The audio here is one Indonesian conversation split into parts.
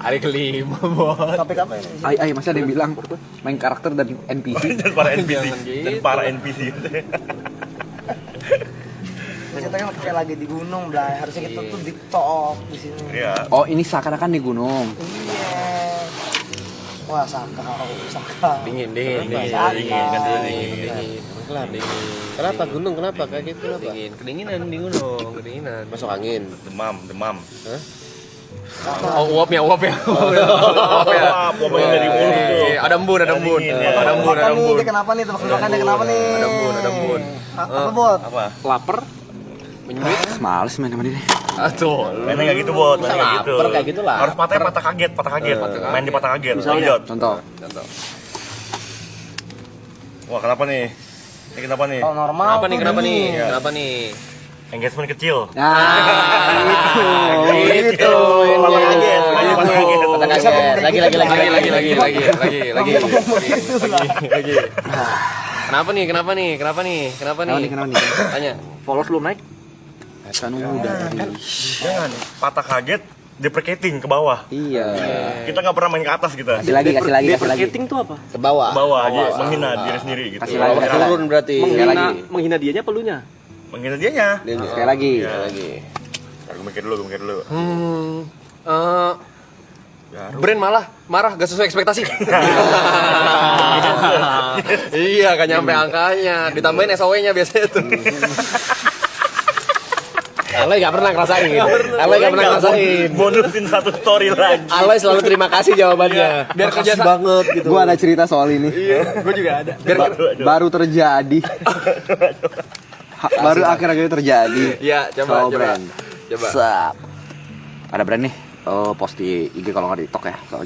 Hari kelima, Bos. Topik apa ini? Ay, masih ada yang bilang main karakter dan NPC. Dan para NPC. Jangan gitu. Dan para NPC. Kita kan kayak lagi di gunung, Blay. Harusnya kita tuh di top di sini. Iya. Oh, ini seakan-akan di gunung. Iya. Wah, sakau. Dingin. Kenapa gunung? Kenapa kayak gitu? Kenapa? Dingin. Kedinginan di gunung, kedinginan. Masuk angin. Demam. Oh, uapnya. Wah, pokoknya dari mulut tuh. Ada embun. Ada embun. Dia kenapa nih? Tebak tebakannya kenapa nih? Ada embun. Apa, Bot? Apa? Lapar. Menyulit. Males main sama dia. Tuh. Mainnya nggak gitu, Bot. Bisa Mainnya nggak gitu. lapar kayak gitu lah. Harus patah kaget. Main di patah kaget. Misalnya. Lanjut. Contoh. Wah, kenapa nih? Ini kenapa nih? Kalau normal. Kenapa nih? tuh Kenapa nih? dingin. Kenapa nih? Engagement kecil. Nah, Gitu. Patah kaget. Main di patah kaget. Patah kaget. Lagi. Lagi. Kenapa nih? Kenapa nih? Tanya. Followers lu naik? Kan udah. Jangan. Patah kaget. Deprecating ke bawah. Iya. Kita nggak pernah main ke atas kita. Kasih lagi. Deprecating tuh apa? Ke bawah. Ke bawah aja, menghina diri sendiri gitu. Kasih lagi. Turun berarti. Menghina dianya apa lunya? Menghina dianya. Sekali lagi. Lagi. Gue mikir dulu. Brand malah marah gak sesuai ekspektasi. Iya, kan nyampe angkanya. Ditambahin SOW-nya biasanya tuh. Aloy gak pernah ngerasain. Bonusin satu story lagi. Aloy selalu terima kasih jawabannya. Biar kerja banget gitu. Gua ada cerita soal ini. Gue juga ada. Baru terjadi. Baru akhir-akhir terjadi. Iya, coba. Soal brand. Coba. Sap. Ada brand nih. Post di IG kalau nggak di TikTok ya. Kalau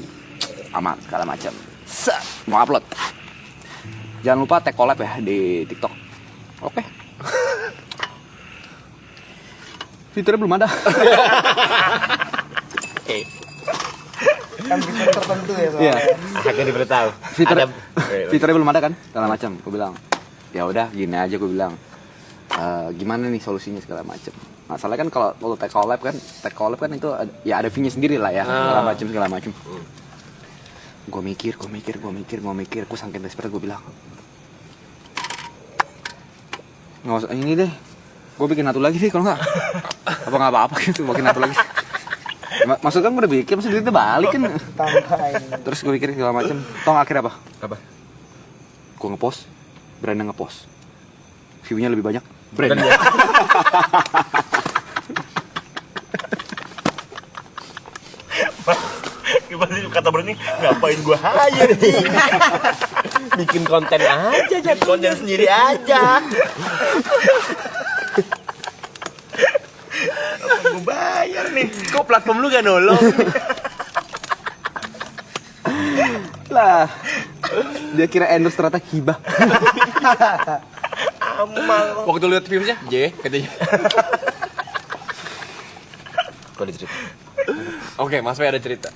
aman segala macam. Sap. Mau upload. Jangan lupa tag collab ya di TikTok. Oke. Fiturnya belum ada. Kan fitur tertentu ya soalnya. Iya. Akhirnya diberitahu. Fiturnya belum ada kan? Segala macam. Gue bilang, ya udah gini aja gue bilang. Gimana nih solusinya segala macam. Masalahnya kan kalau tag collab kan itu ya ada fee-nya sendiri lah ya, segala macam. Gue mikir, gue saking desperate gue bilang, nggak usah ini deh, gue bikin satu lagi deh kalau nggak apa-apa gitu, bikin satu lagi. Maksud kan gue udah bikin, maksud duitnya balik kan. Tambahin. Terus gue pikir segala macam, toh akhirnya apa? Apa? Gue ngepost, brandnya ngepost, view-nya lebih banyak. Brand. Gimana sih kata berani? Ngapain gua hire sih? Bikin konten aja. Bikin konten sendiri aja. Apa gua bayar nih? Kok platform lu gak nolong? Lah, dia kira endorse ternyata hibah. Amal. Waktu lihat viewsnya, katanya. Kok dicerita? Oke, Mas Fe ada cerita.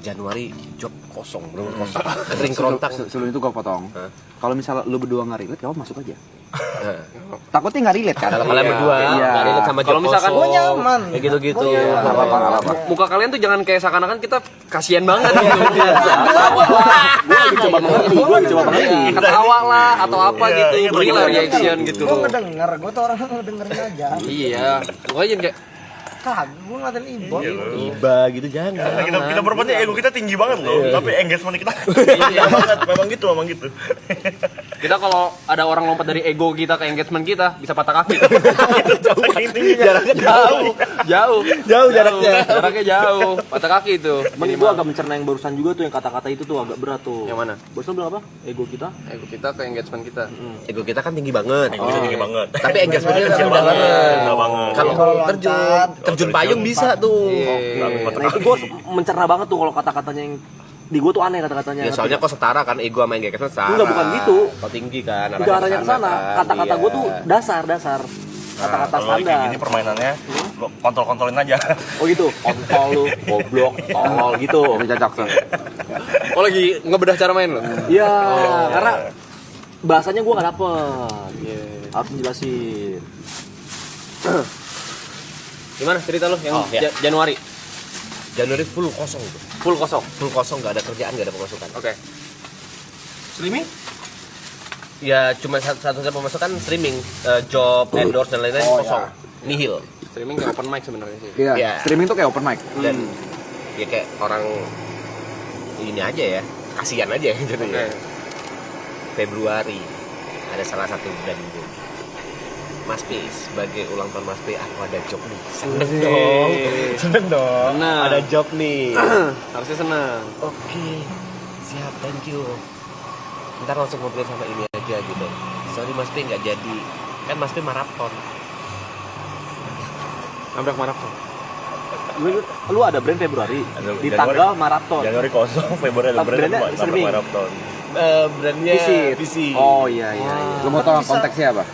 Januari job kosong, bener kosong. Kering kerontang. Sebelum itu gue potong. Kalau misalnya lu berdua nggak relate, kamu masuk aja. Takutnya nggak relate kan? Kalau kalian berdua Iya. nggak relate sama job Kalau misalkan kosong, gua nyaman. kayak gitu-gitu. Nggak apa-apa. Muka kalian tuh jangan kayak seakan-akan kita kasihan banget gitu. Gue coba mengerti. Ketawa lah atau apa Iya, gitu. iya, Berilah bener. reaction gitu. Gue ngedenger, gue tuh orang ngedengerin aja. Iya. Pokoknya kayak Kagak, gue ngatain Ibon. Tiba gitu jangan. Kita berempat ego kita tinggi banget loh, tapi engagement kita memang gitu. kita kalau ada orang lompat dari ego kita ke engagement kita bisa patah kaki. Jaraknya Jauh jaraknya jauh. Patah kaki itu. Cuman gue agak mencerna yang barusan juga tuh, yang kata-kata itu tuh agak berat tuh. Yang mana? Barusan bilang apa? Ego kita. Ego kita ke engagement kita. Ego kita kan tinggi banget. Ego kita tinggi banget. Tapi engagementnya Kecil rendah banget. rendah banget. Kalau terjun payung bisa tuh. Nah itu gue mencerna banget tuh kalau kata-katanya yang di gue tuh aneh kata-katanya. Ya soalnya kok setara kan ego sama engagement setara. Enggak, bukan gitu. Kok tinggi kan. Udah arahnya ke sana. Kata-kata gue tuh dasar. Kata-kata Kalau kayak standar. gini permainannya lo kontrol-kontrolin aja. Oh gitu. Kontol lu, goblok, tolol gitu. Udah cocok tuh. Oh lagi ngebedah cara main lo? Iya, karena bahasanya gue nggak dapet. Harus dijelasin. Gimana cerita lo yang Oh, iya. Januari? Januari full kosong tuh. Full kosong. Full kosong, nggak ada kerjaan, nggak ada pemasukan. Oke. Streaming? Ya cuma satu-satunya pemasukan streaming, job, endorse dan lain-lain kosong. Nihil. Streaming kayak open mic sebenarnya sih. Iya, Iya. streaming tuh kayak open mic. Dan ya kayak orang ini aja ya, kasihan aja jadinya. Oke. Februari ada salah satu brand gue, Mas P, sebagai ulang tahun Mas P, aku ada job nih. Seneng dong. Seneng. Ada job nih. Harusnya senang. Oke, siap, thank you. Ntar langsung ngobrol sama ini aja gitu. Sorry Mas P nggak jadi, kan Mas P maraton. Nabrak maraton. Lu ada brand Februari Ada di Januari. tanggal maraton. Januari kosong, Februari ada Brandnya brand streaming. maraton. Brandnya Visit. Visit. Oh iya. Lu mau tau konteksnya apa?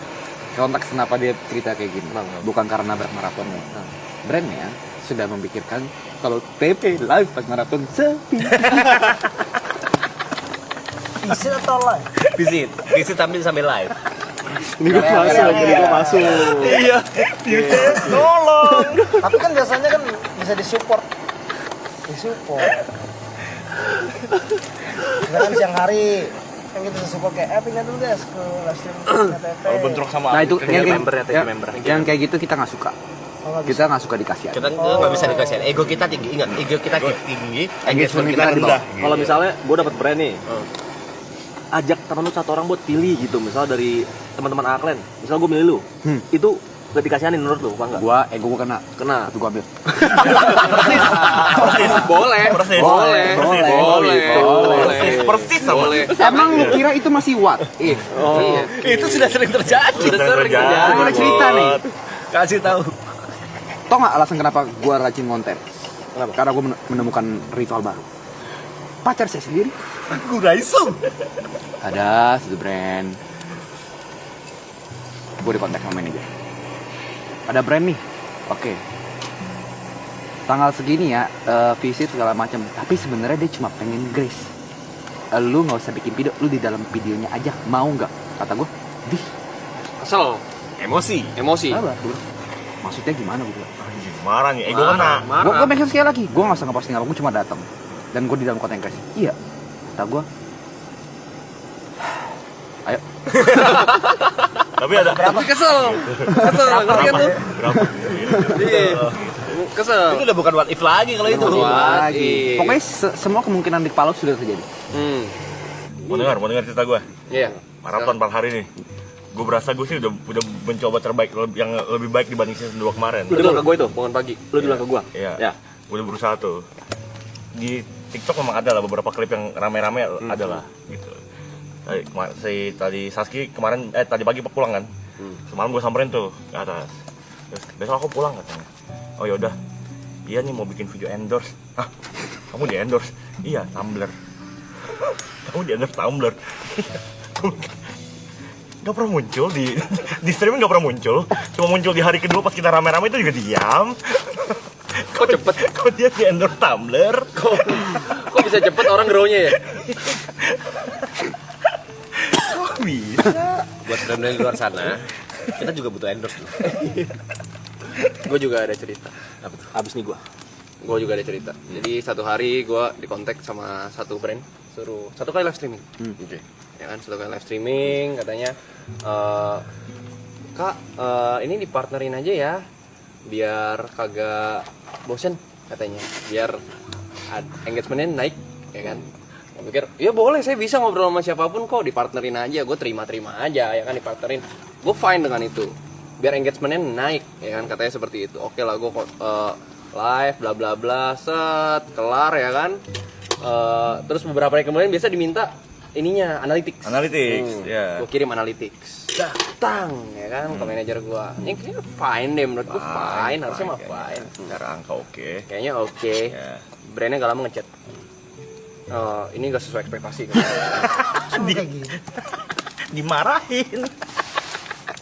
Konteks kenapa dia cerita kayak gini? Bukan karena nabrak maratonnya. Brandnya sudah memikirkan kalau TP live pas maraton sepi. Visit atau live? Visit sambil live. Ini gua masuk. Iya. Tolong. Tapi kan biasanya kan bisa disupport. Misalkan siang hari kan kita bisa support kayak pindah dulu guys ke live stream TP. Kalau bentrok sama Nah itu Thank you member ya, thank you member. yang kayak gitu kita nggak suka. Kita nggak suka dikasih. Kita nggak bisa dikasih. Ego kita tinggi, ingat. Ego kita tinggi. Engagement kita rendah. rendah. Kalau misalnya gue dapet brand nih, ajak temen lu satu orang buat pilih gitu, misalnya dari teman-teman Aklen, misalnya gue milih lu, itu gak dikasihanin menurut lu, apa enggak? Gua ego gua kena. Kena. Tapi gua ambil. Boleh. Persis. Boleh. Persis sama. Boleh. Emang lu kira itu masih what if? Iya. Itu sudah sering terjadi. Udah sering terjadi. terjadi. Gua cerita nih. Kasih tahu. Tau nggak alasan kenapa gua rajin konten? Kenapa? Karena gua menemukan ritual baru. Pacar saya sendiri Guraiso. ada satu brand. Gua dikontak sama manajer. Ada brand nih, oke. Tanggal segini ya, visit segala macam. Tapi sebenarnya dia cuma pengen grace. Lu nggak usah bikin video, lu di dalam videonya aja, mau nggak? Kata gue, dih, Kesel. Emosi. apa? Maksudnya gimana gue? Anjing, marah nih, ego kena. Gue mention sekali lagi, gue nggak usah ngeposting apa, gue cuma datang. Dan gue di dalam konten grace. Iya, kata gue. Ayo, Tapi ada Kesel. Ngerti kan lu? berapa? Iya. Kesel. Itu udah bukan what if lagi kalau itu. lagi. Pokoknya semua kemungkinan di Palau sudah terjadi. Mau dengar cerita gue? Iya. Maraton 4 hari nih. Gue berasa gue sih udah mencoba terbaik, yang lebih baik dibanding season 2 kemarin. Lu bilang ke gue itu, bangun pagi. Lu bilang ke gue. Iya. Ya. Gue udah berusaha tuh. Di TikTok memang ada lah beberapa klip yang rame-rame ada lah gitu. Tadi Saski kemarin tadi pagi pulang kan. Semalam gue samperin tuh ke atas. Terus besok aku pulang katanya. Oh yaudah. Iya nih mau bikin video endorse. Hah? Kamu di endorse? Iya, Tumblr. Kamu di endorse Tumblr. Gak pernah muncul di streaming, gak pernah muncul. Cuma muncul di hari kedua pas kita rame-rame itu juga diam. Kok cepet? Kok dia di endorse Tumblr? Kok bisa cepet orang grow-nya ya? Kok bisa? Buat brand-brand di luar sana, kita juga butuh endorse tuh. Gue juga ada cerita. Apa tuh? Abis nih gue. Gue juga ada cerita. Jadi satu hari gue dikontak sama satu brand, suruh satu kali live streaming. Oke. Ya kan, satu kali live streaming katanya, Kak, ini dipartnerin aja ya, biar kagak bosen katanya, biar engagementnya naik, ya kan. Gue pikir, ya boleh, saya bisa ngobrol sama siapapun kok, dipartnerin aja, gue terima-terima aja, ya kan, dipartnerin. Gue fine dengan itu, biar engagementnya naik, ya kan, katanya seperti itu. Oke lah, gue live, bla bla bla, set, kelar ya kan. Terus beberapa hari kemudian biasa diminta ininya, analytics. Ya. Gue kirim analytics, datang ya kan ke manajer gue. Ini kayaknya fine deh, menurut gue fine, harusnya mah fine. Secara angka oke. Kayaknya oke. Ya. Brandnya gak lama ngechat. Ini gak sesuai ekspektasi. Kayak gitu. Dimarahin.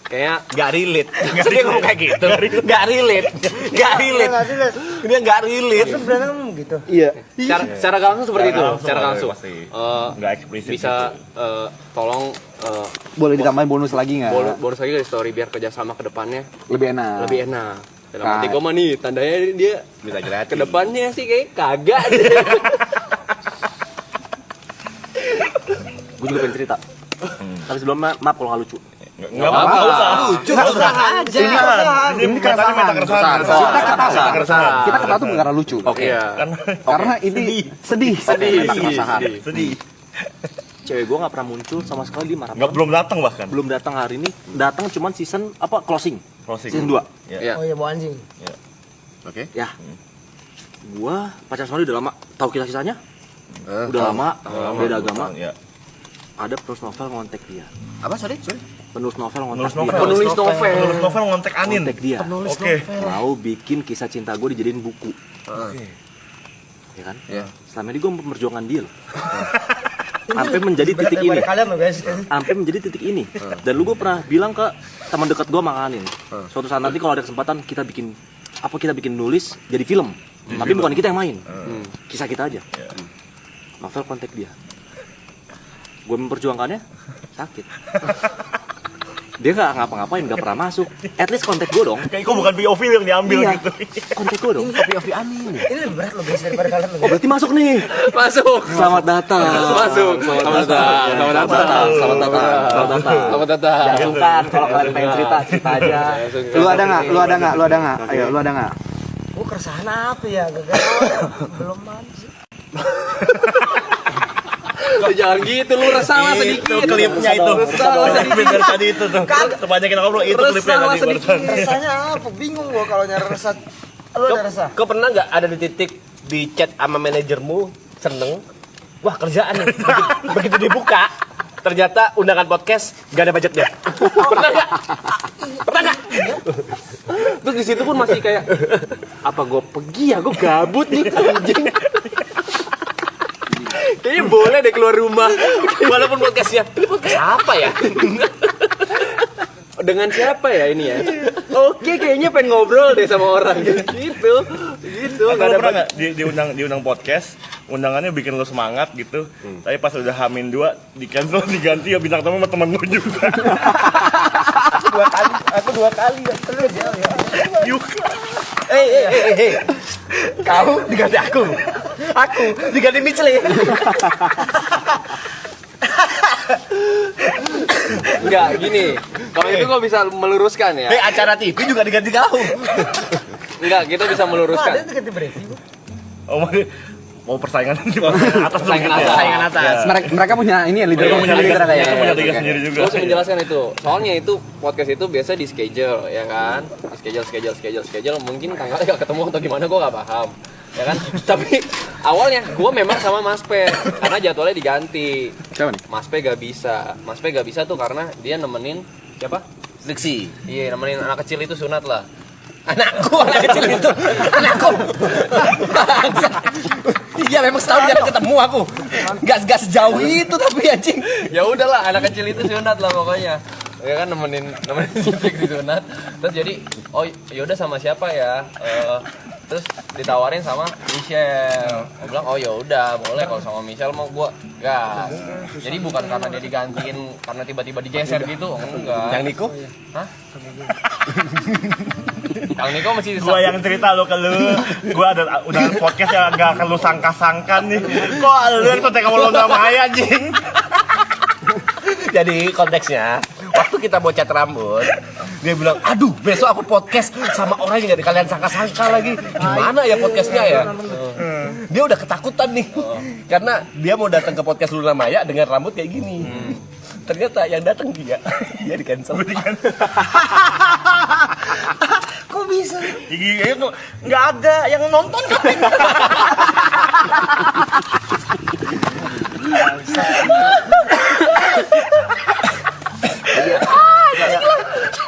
Kayaknya Gak relate. Dia ngomong kayak gitu. Gak relate. Dia gak relate. Itu brandnya kan gitu. Iya. secara gak langsung seperti itu. Secara Secara gak langsung. pasti. Eh, Nggak eksplisit bisa tolong Boleh ditambahin bonus lagi nggak? bonus lagi dari story biar kerjasama ke depannya Lebih enak. lebih enak. Dalam hati gue mah nih, tandanya dia Bisa gratis. kedepannya sih kayak kagak deh. Gue juga pengen cerita. Tapi sebelumnya maaf kalau nggak lucu. Enggak apa-apa. Lucu aja. Ini keresahan meta keresahan. Kita ketawa tuh bukan karena lucu. Oke. Karena ini sedih. Sedih. Cewek gue nggak pernah muncul sama sekali di Enggak maraton. belum datang bahkan. Belum datang hari ini. Datang cuman season apa closing. Closing. Season 2. Iya. Oh iya, mau anjing. Oke. Ya. Gua pacaran sama dia udah lama. Tahu kisah-kisahnya? Udah lama, beda agama. Ya. Ada penulis novel ngontek dia. Apa sorry? Penulis novel Penulis ngontek dia. novel. Penulis novel. Penulis novel ngontek Anin. Ngontek dia. Oke. Mau bikin kisah cinta gue dijadiin buku. Ya kan? Iya. Selama ini gue memperjuangkan dia loh. Sampai menjadi titik ini. Kalian loh guys. Sampai menjadi titik ini. Dan lu gue pernah bilang ke teman dekat gue makanin. Suatu saat nanti kalau ada kesempatan kita bikin nulis jadi film. Tapi bukan kita yang main. Kisah kita aja. Novel kontak dia. Gue memperjuangkannya sakit. Dia nggak ngapa-ngapain, nggak pernah masuk. At least kontak gue dong. Kayak kok bukan POV yang diambil Iya, gitu. kontak gue dong. POV Amin. Ini lebih berat loh guys daripada kalian loh. Oh berarti masuk nih. Masuk. Selamat datang. Masuk. Selamat datang. Selamat datang. Selamat datang. Selamat datang. Selamat datang. Jangan sungkan kalau kalian pengen cerita aja. Lu ada nggak? Ayo, lu ada nggak? Gue keresahan apa ya? Gagal. Belum ada sih. Lu jangan gitu, lu resah lah sedikit. Itu klipnya itu. Resah lah sedikit. Dari tadi itu tuh. Sepanjang kita ngobrol itu klipnya Resah lah tadi sedikit. barusan. Resahnya apa? Bingung gue kalau nyari resah. Lu ada resah? Kau pernah nggak ada di titik di chat sama manajermu seneng? Wah kerjaan nih. Begitu dibuka, ternyata undangan podcast gak ada budgetnya. Pernah nggak? Pernah nggak? Terus di situ pun masih kayak apa gue pergi ya, gue gabut nih anjing. Kayaknya boleh deh keluar rumah. Walaupun podcastnya, ini podcast apa ya? Dengan siapa ya ini ya? Oke, kayaknya pengen ngobrol deh sama orang gitu. Gitu, Atau nggak lu ada pernah nggak diundang podcast, undangannya bikin lu semangat gitu, tapi pas udah Hamin 2 di cancel diganti ya bintang tamu sama temen lu juga. Aku dua kali ya. Terus ya. Juga. Hei. Kau diganti aku. Aku diganti Michelin. Enggak, gini. Kalau itu gue bisa meluruskan ya. Acara TV juga diganti kau. Enggak, kita bisa Ada meluruskan. itu ganti briefing. Oh, mau persaingan gimana? Atas lu Persaingan gitu ya? atas. Saingan atas. Mereka punya ini ya, leader Mereka punya sendiri liga kayaknya. sendiri, punya liga sendiri juga. Gue harus menjelaskan itu. Soalnya itu podcast itu biasa di schedule, ya kan? Di schedule. Mungkin tanggalnya gak ketemu atau gimana, gue gak paham. Ya kan? Tapi awalnya gue memang sama Mas P, karena jadwalnya diganti. Siapa nih? Mas P gak bisa. Mas P gak bisa tuh karena dia nemenin siapa? Seksi. Iya, nemenin anak kecil itu sunat lah. Anak kecil itu. Anakku. Iya memang setahun jarang ketemu aku. Gak sejauh itu tapi anjing. Ya udahlah, anak kecil itu sunat lah pokoknya. Ya kan nemenin Sipik di sunat. Terus jadi, oh yaudah sama siapa ya? Terus ditawarin sama Michelle. Gue bilang, oh yaudah boleh kalau sama Michelle mau gue gas. Jadi bukan karena dia digantiin karena tiba-tiba digeser gitu, enggak. Yang Niko? Hah? Kang Niko masih Gua yang cerita lo ke lu, gua ada undangan podcast yang gak akan lu sangka-sangka nih. Kok lu yang kontak sama Luna Maya anjing? Jadi konteksnya, waktu kita mau cat rambut, dia bilang, aduh besok aku podcast sama orang yang gak kalian sangka-sangka lagi. Gimana ya podcastnya ya? Dia udah ketakutan nih, karena dia mau datang ke podcast Luna Maya dengan rambut kayak gini. Ternyata yang datang dia di cancel. Kok bisa? Iya itu nggak ada yang nonton kan?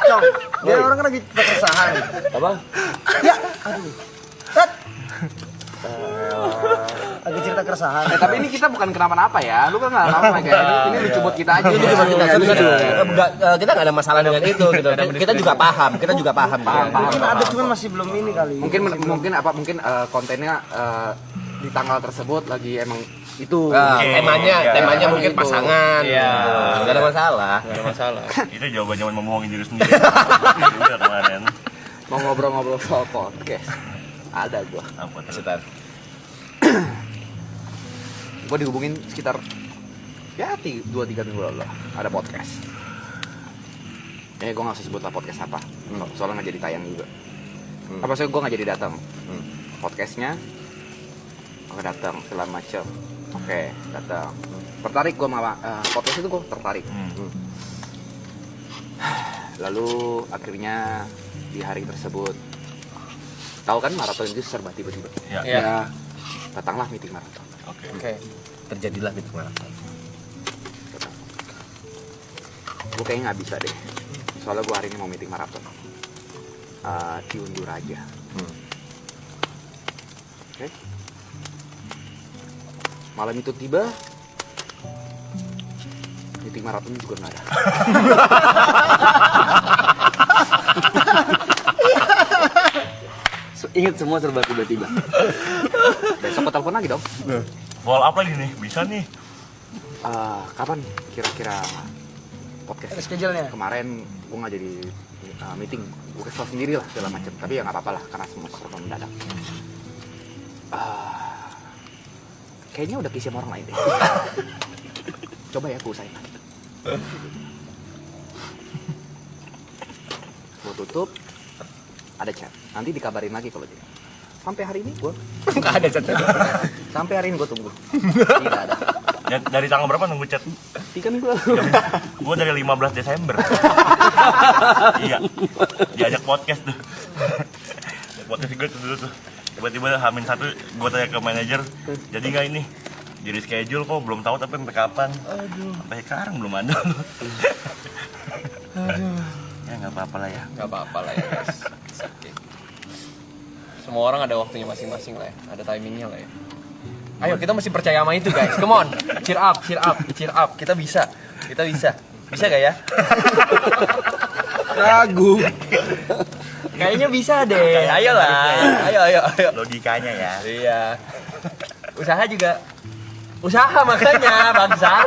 Cong, dia orang kan lagi keresahan. apa? Ya, aduh. Tet. Lagi cerita keresahan. Tapi ini kita bukan kenapa-napa ya. Lu kan nggak apa-apa kayak ini lucu buat kita aja. Itu cuma kita kita nggak ada masalah dengan itu gitu. Kita juga paham, Mungkin ada cuman masih belum ini kali. Mungkin kontennya di tanggal tersebut lagi emang itu. temanya mungkin pasangan. Iya. Nggak ada masalah. Gak ada masalah. Itu jawaban zaman membohongin diri sendiri. Juga kemarin. Mau ngobrol-ngobrol soal podcast. Ada gua. Apa tuh? Sebentar. Gua dihubungin sekitar ya 2-3 minggu lalu lah. Ada podcast. Gua nggak usah sebut lah podcast apa. Soalnya nggak jadi tayang juga. Apa sih gua nggak jadi datang. Podcastnya oke datang segala macam. Oke datang. Tertarik gua sama podcast itu, gua tertarik. Lalu akhirnya di hari tersebut, tahu kan maraton itu serba tiba-tiba. Ya. Datanglah meeting maraton. Oke. Terjadilah itu maraton. Gue kayaknya nggak bisa deh, soalnya gue hari ini mau meeting maraton. Diundur aja. Oke. Malam itu tiba, meeting maraton juga nggak ada. Ingat semua serba tiba-tiba. Besok gue telepon lagi dong. Follow up lagi nih, bisa nih. Kapan kira-kira podcast? Ada schedule-nya. Kemarin gue nggak jadi meeting, gue kesel sendiri lah segala macam. Tapi ya nggak apa-apa lah, karena semua serba mendadak. Kayaknya udah kisi sama orang lain deh. Coba ya gue usahain lagi. Gue tutup, ada chat. Nanti dikabarin lagi kalau jadi. Sampai hari ini gue Enggak ada chat. sampai hari ini gue tunggu. Tidak ada. Dari tanggal berapa nunggu chat? 3 minggu lalu. Gue dari 15 Desember. Iya. Diajak podcast tuh. Podcast gue tuh dulu tuh. Tiba-tiba H-1 gue tanya ke manajer, jadi nggak ini? Jadi schedule kok belum tahu tapi sampai kapan? Sampai sekarang belum ada. Ya nggak apa-apa lah ya. Nggak apa-apa lah ya guys. Oke. Semua orang ada waktunya masing-masing lah ya, ada timingnya lah ya. Ayo kita mesti percaya sama itu guys, come on, cheer up, cheer up, cheer up, kita bisa, bisa gak ya? Ragu. Kayaknya bisa deh, ayolah, ayo. Logikanya ya. Iya, usaha juga, usaha makanya bangsa.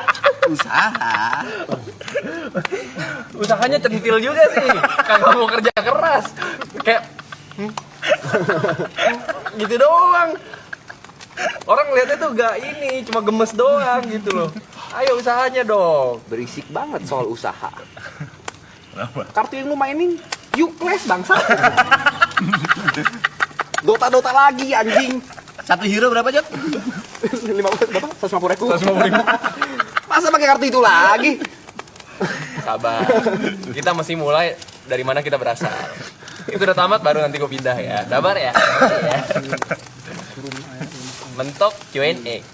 Usahanya centil juga sih, kagak mau kerja keras, kayak gitu doang. Orang ngeliatnya tuh gak ini, cuma gemes doang gitu loh. Ayo usahanya dong. Berisik banget soal usaha. Kenapa? Kartu yang lu mainin useless bangsa. Dota lagi anjing. Satu hero berapa, Jok? 50 berapa? 150.000. Masa pakai kartu itu lagi? Sabar. Kita mesti mulai dari mana kita berasal. Itu udah tamat baru nanti gue pindah ya. Sabar ya. Mentok Q&A.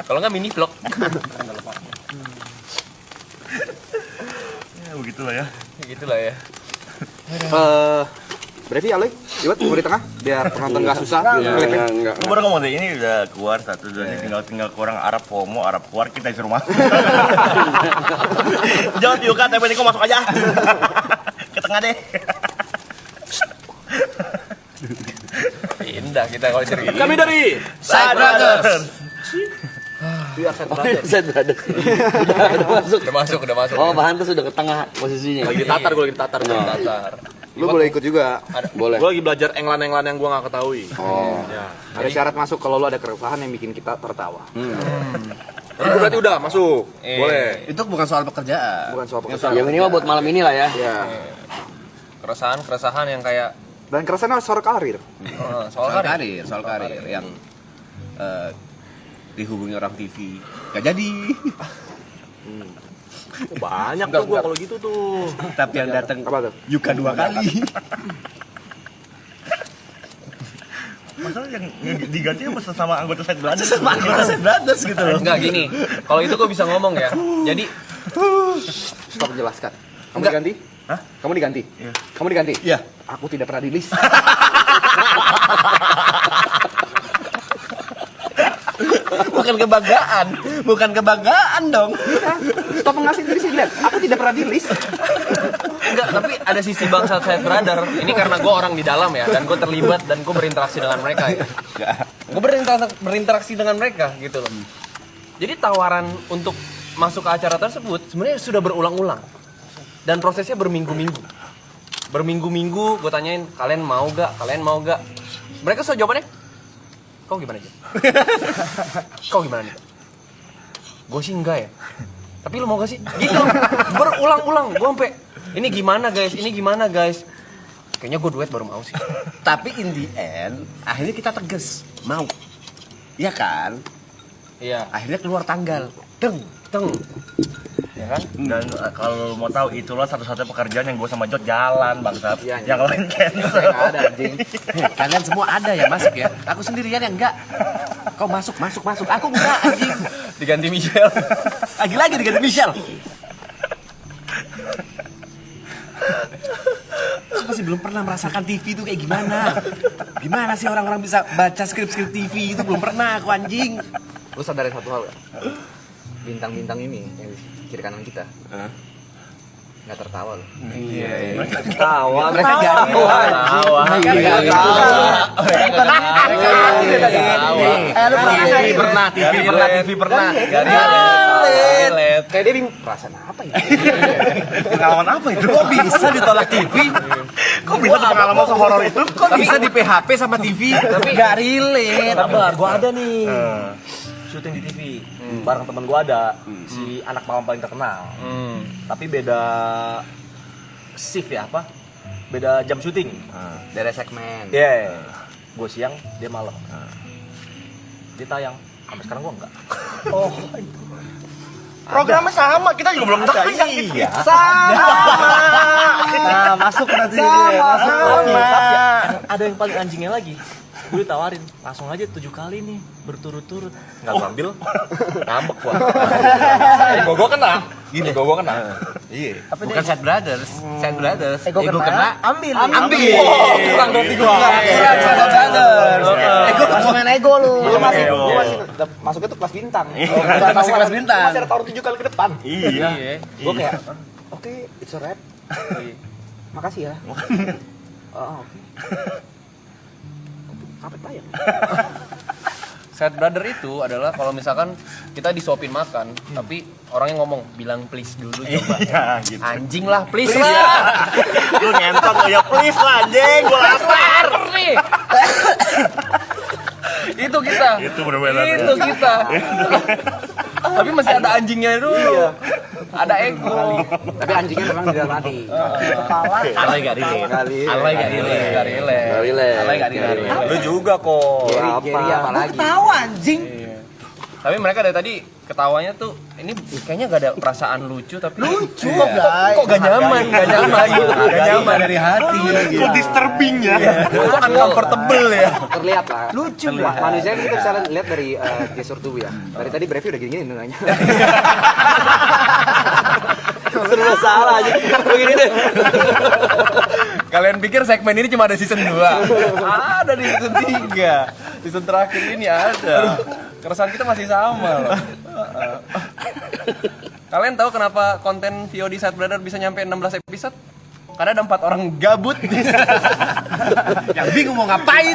Kalau nggak mini vlog. Ya begitulah ya. Gitulah ya. Berarti ya, Loy? Iwat tunggu di tengah biar penonton gak susah. Enggak. Gue baru ngomong deh, ini udah keluar 1, 2, tinggal kurang Arab FOMO, Arab keluar, kita disuruh masuk. Jangan diukat, tapi kok masuk aja. Ke tengah deh. Pindah kita kalau cerita. Kami dari Side Brothers. Set Brothers. Udah masuk. Udah masuk. Oh, pantas sudah ke tengah posisinya. Lagi tatar, gue lagi tatar. Lu boleh ikut juga. Boleh. Gue lagi belajar englan-englan yang gue nggak ketahui. Oh. Ya. Ada syarat masuk kalau lu ada keresahan yang bikin kita tertawa. Berarti udah masuk. Boleh. Itu bukan soal pekerjaan. Bukan soal pekerjaan. Ya minimal buat malam ini lah ya. Ya. Keresahan yang kayak Dan keresahan soal karir. soal karir. Soal karir yang dihubungi orang TV. Gak jadi. Banyak tuh gua kalau gitu tuh. Tapi yang datang Apa tuh? Yuka 2 kali. Masalah yang diganti apa sesama anggota Side Brothers? Sama anggota Side Brothers gitu loh. Enggak gini. Kalau itu gue bisa ngomong ya. Jadi Stop jelaskan. Kamu Enggak. diganti? Hah? Kamu diganti? Iya. Kamu diganti? Iya. Aku tidak pernah di list. Bukan kebanggaan dong. Stop mengasih diri sendiri. Aku tidak pernah di list. enggak, tapi ada sisi bangsa Side Brother. Ini karena gue orang di dalam ya, dan gue terlibat dan gue berinteraksi dengan mereka. Ya. Gue berinteraksi dengan mereka gitu loh. Jadi tawaran untuk masuk ke acara tersebut sebenarnya sudah berulang-ulang dan prosesnya berminggu-minggu. berminggu-minggu gue tanyain, kalian mau gak? Mereka selalu jawabannya, kau gimana aja? Kau gimana nih? Gue sih enggak ya. Tapi lu mau gak sih? Gitu. Berulang-ulang. Gue sampai ini gimana guys? Kayaknya gue duet baru mau sih. Tapi in the end, akhirnya kita tegas, mau. Iya kan? Iya. Akhirnya keluar tanggal. Deng. Ya kan? Dan kalau mau tahu itulah satu-satunya pekerjaan yang gue sama Jod jalan bangsat. Iya, Yang lain cancel. Nggak ada anjing. Kalian semua ada ya masuk ya? Aku sendirian yang enggak. Kau masuk. Aku enggak anjing. Diganti Michelle. Lagi-lagi diganti Michelle. Aku masih belum pernah merasakan TV itu kayak gimana. Gimana sih orang-orang bisa baca skrip-skrip TV itu belum pernah aku anjing. Lu sadarin satu hal gak? Bintang-bintang ini yang di kiri kanan kita nggak tertawa loh. Tawa. Mereka garing. TV pernah. Kayak dia bingung, perasaan apa ya? Pengalaman apa itu? Kok bisa ditolak TV? Kok bisa ada pengalaman sehoror itu? Kok bisa di PHP sama TV? Tapi gak relate. Sabar, gua ada nih. Syuting di TV. Bareng temen gua ada si anak malam paling terkenal. Tapi beda shift ya apa? Beda jam syuting. Dari segmen. Iya. Gua siang, dia malam. Dia tayang. Sampai sekarang gua enggak. Programnya sama, kita juga belum tayang. Iya. Nah, masuk nanti. Tapi ada yang paling anjingnya lagi. Gue ditawarin, langsung aja 7 kali nih berturut-turut. Nggak gua ambil, ngambek gua. Ego kena. Gini, ego kena. Iya. Bukan Sad Brothers. Ego kena. Ambil. Kurang berarti gua. Sad Brothers. Ego langsung main ego lu. Lu masih, Iya. lu masih masuknya tuh kelas bintang. Masih kelas bintang. Masih ada taruh 7 kali ke depan. Iya. Gue kayak, oke, it's a wrap. Makasih ya. Oh, oke. Kapan tayang? Sad Brother itu adalah kalau misalkan kita disuapin makan, tapi orangnya ngomong, bilang please dulu coba. Iya, gitu. Anjing lah, please lah. Lu ngentot ya please lah anjing, gua lapar. nih. Itu kita. Itu bener-bener. Itu kita. Tapi masih ada anjingnya dulu. Ada ego. Tapi anjingnya memang di dalam hati. Alay gak relate. Alay gak relate. Alay gak relate. Lu juga kok. Geri apa lagi? Tahu anjing. Tapi mereka dari tadi ketawanya tuh ini kayaknya gak ada perasaan lucu tapi Lucu guys. kok gak nyaman gitu. Gak nyaman Dari hati. Kok disturbing ya? kok uncomfortable ya. Terlihat lah. Lucu Manusia ini kita bisa lihat dari gestur tubuh ya. Dari tadi Brevi udah gini-gini nengahnya. Serba salah aja. Begini deh. Kalian pikir segmen ini cuma ada season 2? Ada di season 3. Season terakhir ini ada. Keresahan kita masih sama loh. Kalian tahu kenapa konten VOD Sad Brother bisa nyampe 16 episode? Karena ada 4 orang gabut. Yang bingung mau ngapain?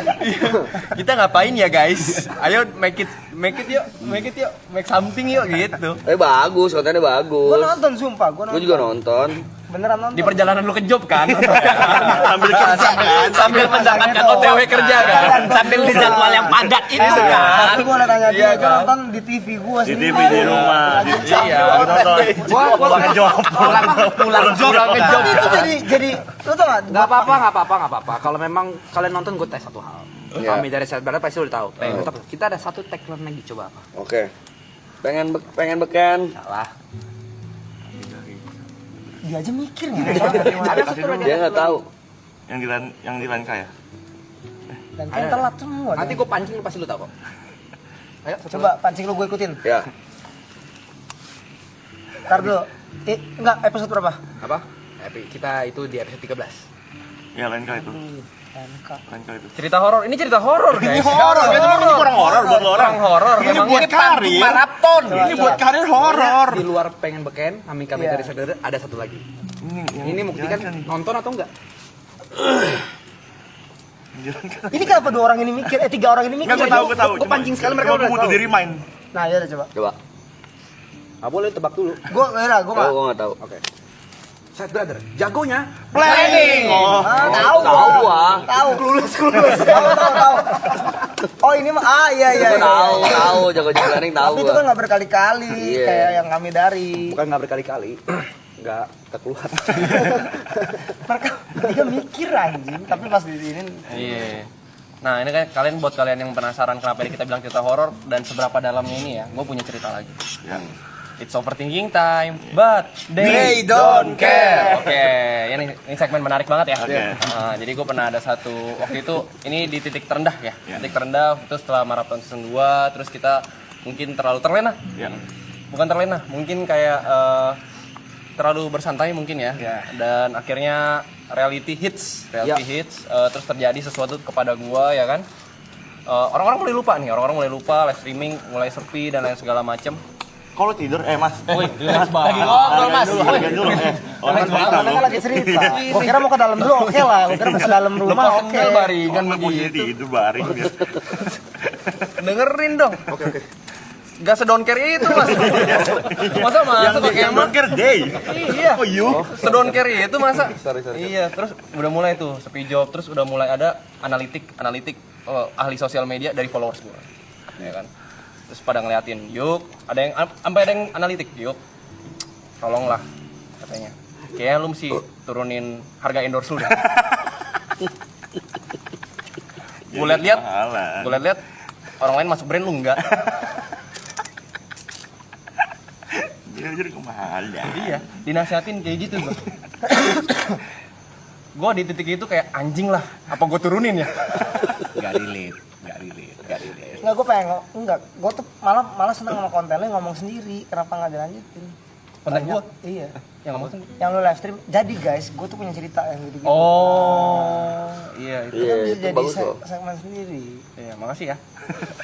Kita ngapain ya guys? Ayo make it yuk, make something yuk gitu. Bagus, kontennya Gue bagus. nonton sumpah, gue Gue juga nonton. beneran nonton. Di perjalanan lu ke job kan? Sambil kerja kan? Sambil mendapatkan OTW kerja kan? Sambil di jadwal yang padat itu kan? Gue udah tanya dia, Iya gue kan? nonton di TV gue Di sendiri. TV di rumah. Iya. Lagi nonton. Pulang ke job. Pulang ke job. Itu jadi, lu tau gak? Nggak apa-apa. Kalau memang kalian nonton, gue tes satu hal. Kami dari Sad Brother pasti udah tahu. Kita ada satu tagline lagi, coba apa? Oke. Pengen beken. Salah. Dia aja mikir gitu. Ada satu lagi. Dia nggak tahu. Yang di Lanka ya? Dan kan telat semua. Nanti gue pancing, lu pasti lu tahu kok. Ayo, Coba pancing lu, gue ikutin. Ya. Ntar dulu. Enggak, episode berapa? Apa? Kita itu di episode 13. Ya Lanka itu. MK. Lanka itu. Cerita horor. Ini cerita horor guys. Ini horor. Itu ini kurang horor buat lo orang. Orang horor. Ini Memang buat karir. Maraton. Ini buat karir horor. Di luar pengen beken, kami Iya. dari Sad Brother ada satu lagi. Yang Ini membuktikan jalan nih. nonton atau enggak? Jalan kan. Ini kenapa 2 orang ini mikir? 3 orang ini mikir. Enggak, gue tahu. Gua pancing sekali, mereka udah butuh tahu. di remind. Nah, ya udah coba. Coba. Nggak boleh tebak dulu. Gue nggak. nggak tahu. Oke. Set brother, jagonya Planning. Tahu gua. Tahu. Lulus. Tahu. Oh, ini mah iya. Tahu, jago planning tahu Tapi itu kan nggak berkali-kali Iya. kayak yang kami dari. bukan nggak berkali-kali, nggak keluar. Mereka dia mikir anjing, tapi pas di sini Iya. Nah ini kan buat kalian yang penasaran kenapa ini kita bilang cerita horor dan seberapa dalamnya ini ya, gue punya cerita lagi. It's overthinking time, but they don't care. Oke, ini segmen menarik banget ya. Jadi gue pernah ada satu waktu itu ini di titik terendah ya, titik terendah itu setelah maraton season 2, terus kita mungkin terlalu terlena. Bukan terlena, mungkin kayak terlalu bersantai mungkin ya. Dan akhirnya reality hits, terus terjadi sesuatu kepada gua ya kan. Orang-orang mulai lupa live streaming, mulai sepi dan lain segala macem. Kalau tidur, mas. Lagi ngobrol mas. Dulu. Orang cerita Mereka lagi cerita. Gua kira mau ke dalam dulu, oke lah. Gua kira masih dalam rumah, oke. Baringan posisi begitu. tidur baring. Dengerin dong. Oke. Gak sedonker itu mas. Masa masuk ke Yang kemah? donker day. Iya. Oh you? Sedonker itu masa? Iya. Terus udah mulai tuh sepi job. Terus udah mulai ada analitik ahli sosial media dari followers gue. Ya kan. Terus pada ngeliatin, yuk. Ada yang analitik, yuk. Tolonglah katanya. Kayaknya lu mesti turunin harga endorse lu deh. Gue liat orang lain masuk brand lu enggak. Jadi kemahal ya. Iya, dinasihatin kayak gitu gue. Gue di titik itu kayak anjing lah, apa gue turunin ya? Gak relate. Enggak, gue pengen enggak. Gue tuh malah seneng sama kontennya ngomong sendiri. Kenapa nggak dilanjutin? Konten gue? Iya. Yang ngomong sendiri. Yang lu live stream. Jadi guys, gue tuh punya cerita yang gitu. Oh, iya itu. Itu kan bisa itu jadi bagus loh. segmen sendiri. Iya, makasih ya.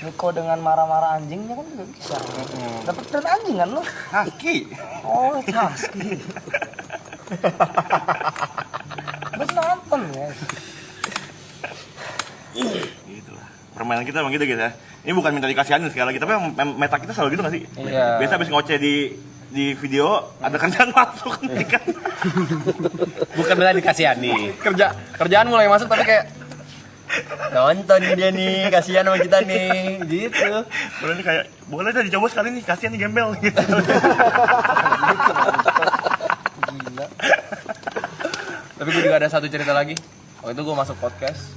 Niko dengan marah-marah anjingnya kan juga bisa. Dapat brand anjing kan lu? Husky. Oh, itu husky. Gue nonton ya. Gitu lah. Permainan kita emang gitu ya. Ini bukan minta dikasihanin sekali lagi, tapi meta kita selalu gitu gak sih? Iya. Biasa habis ngoceh di video ada kerjaan masuk kan. Bukan benar dikasihani. Kerjaan mulai masuk tapi kayak nonton dia nih, kasihan sama kita nih, gitu. Berarti kayak boleh dah dicoba sekali nih, kasihan nih gembel gitu. Gila. Tapi gue juga ada satu cerita lagi. Waktu itu gue masuk podcast,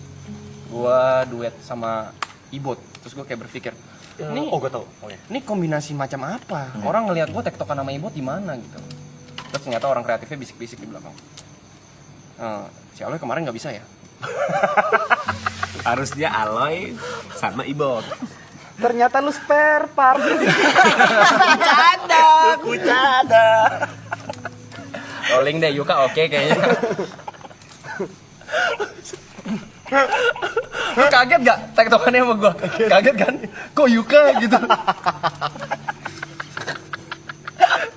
gue duet sama Ibot. Terus gue kayak berpikir, ini Oh, gue tau. ini kombinasi macam apa? Orang ngelihat gue tektokan sama Ibot di mana gitu. Terus ternyata orang kreatifnya bisik-bisik di belakang. Si Aloy kemarin nggak bisa ya? Harusnya Aloy sama Ibot. Ternyata lu spare part. Kucada. Rolling deh Yuka, oke kayaknya. Lu kaget gak tektokannya sama gua? Kaget kan? Kok Yuka gitu?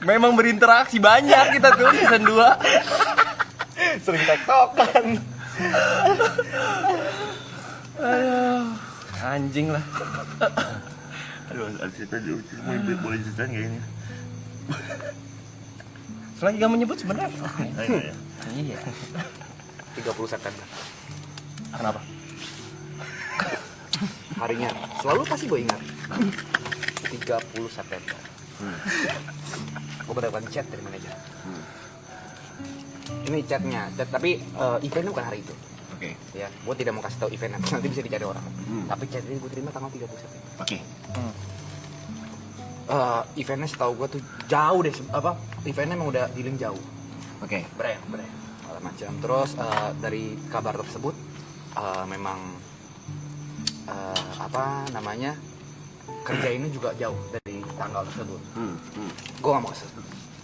Memang berinteraksi banyak kita tuh season 2. Sering tektokan. Anjing lah. Aduh, ada cerita dulu. Boleh ceritain kayak gini. Selagi gak menyebut sebenarnya. Iya. Iya. 30 September Kenapa? harinya, selalu pasti gue ingat. 30 September gue mendapatkan chat dari manajer. Ini chat tapi eventnya bukan hari itu. Oke. Ya, gue tidak mau kasih tahu eventnya, nanti bisa dicari orang. Tapi chat ini gue terima tanggal 30 September. Oke. Eventnya setahu gue tuh jauh deh, eventnya emang udah dealing jauh. Oke. Brand macam. Terus dari kabar tersebut memang kerja ini juga jauh dari tanggal tersebut. Gue gak mau kasih.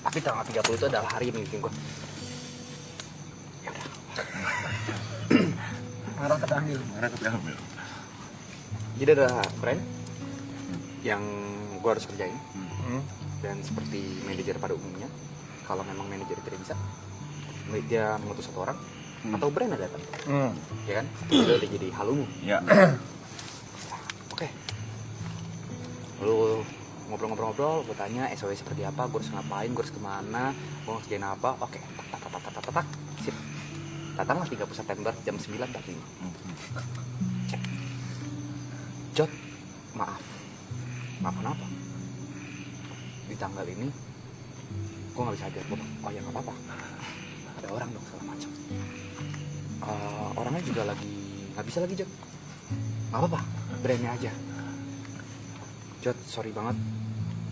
Tapi tanggal 30 itu adalah hari meeting gue. Marah ketambil. Jadi ada brand yang gue harus kerjain. Dan seperti manajer pada umumnya, kalau memang manajer tidak bisa, dia mengutus satu orang atau brand ada datang, ya kan? Itu udah jadi halumu. Ya. Oke. Lalu ngobrol-ngobrol, gue tanya SOW seperti apa, gue harus ngapain, gue harus kemana, gue harus kerjain apa. Oke, tak, sip. Datanglah 30 September jam 9.45. Cek. Jod, maaf kenapa? Di tanggal ini gue nggak bisa hadir. Oh ya nggak apa-apa, ada orang dong segala macam. Orangnya juga lagi nggak bisa lagi, Jod. Nggak apa-apa, brandnya aja. Jod, sorry banget,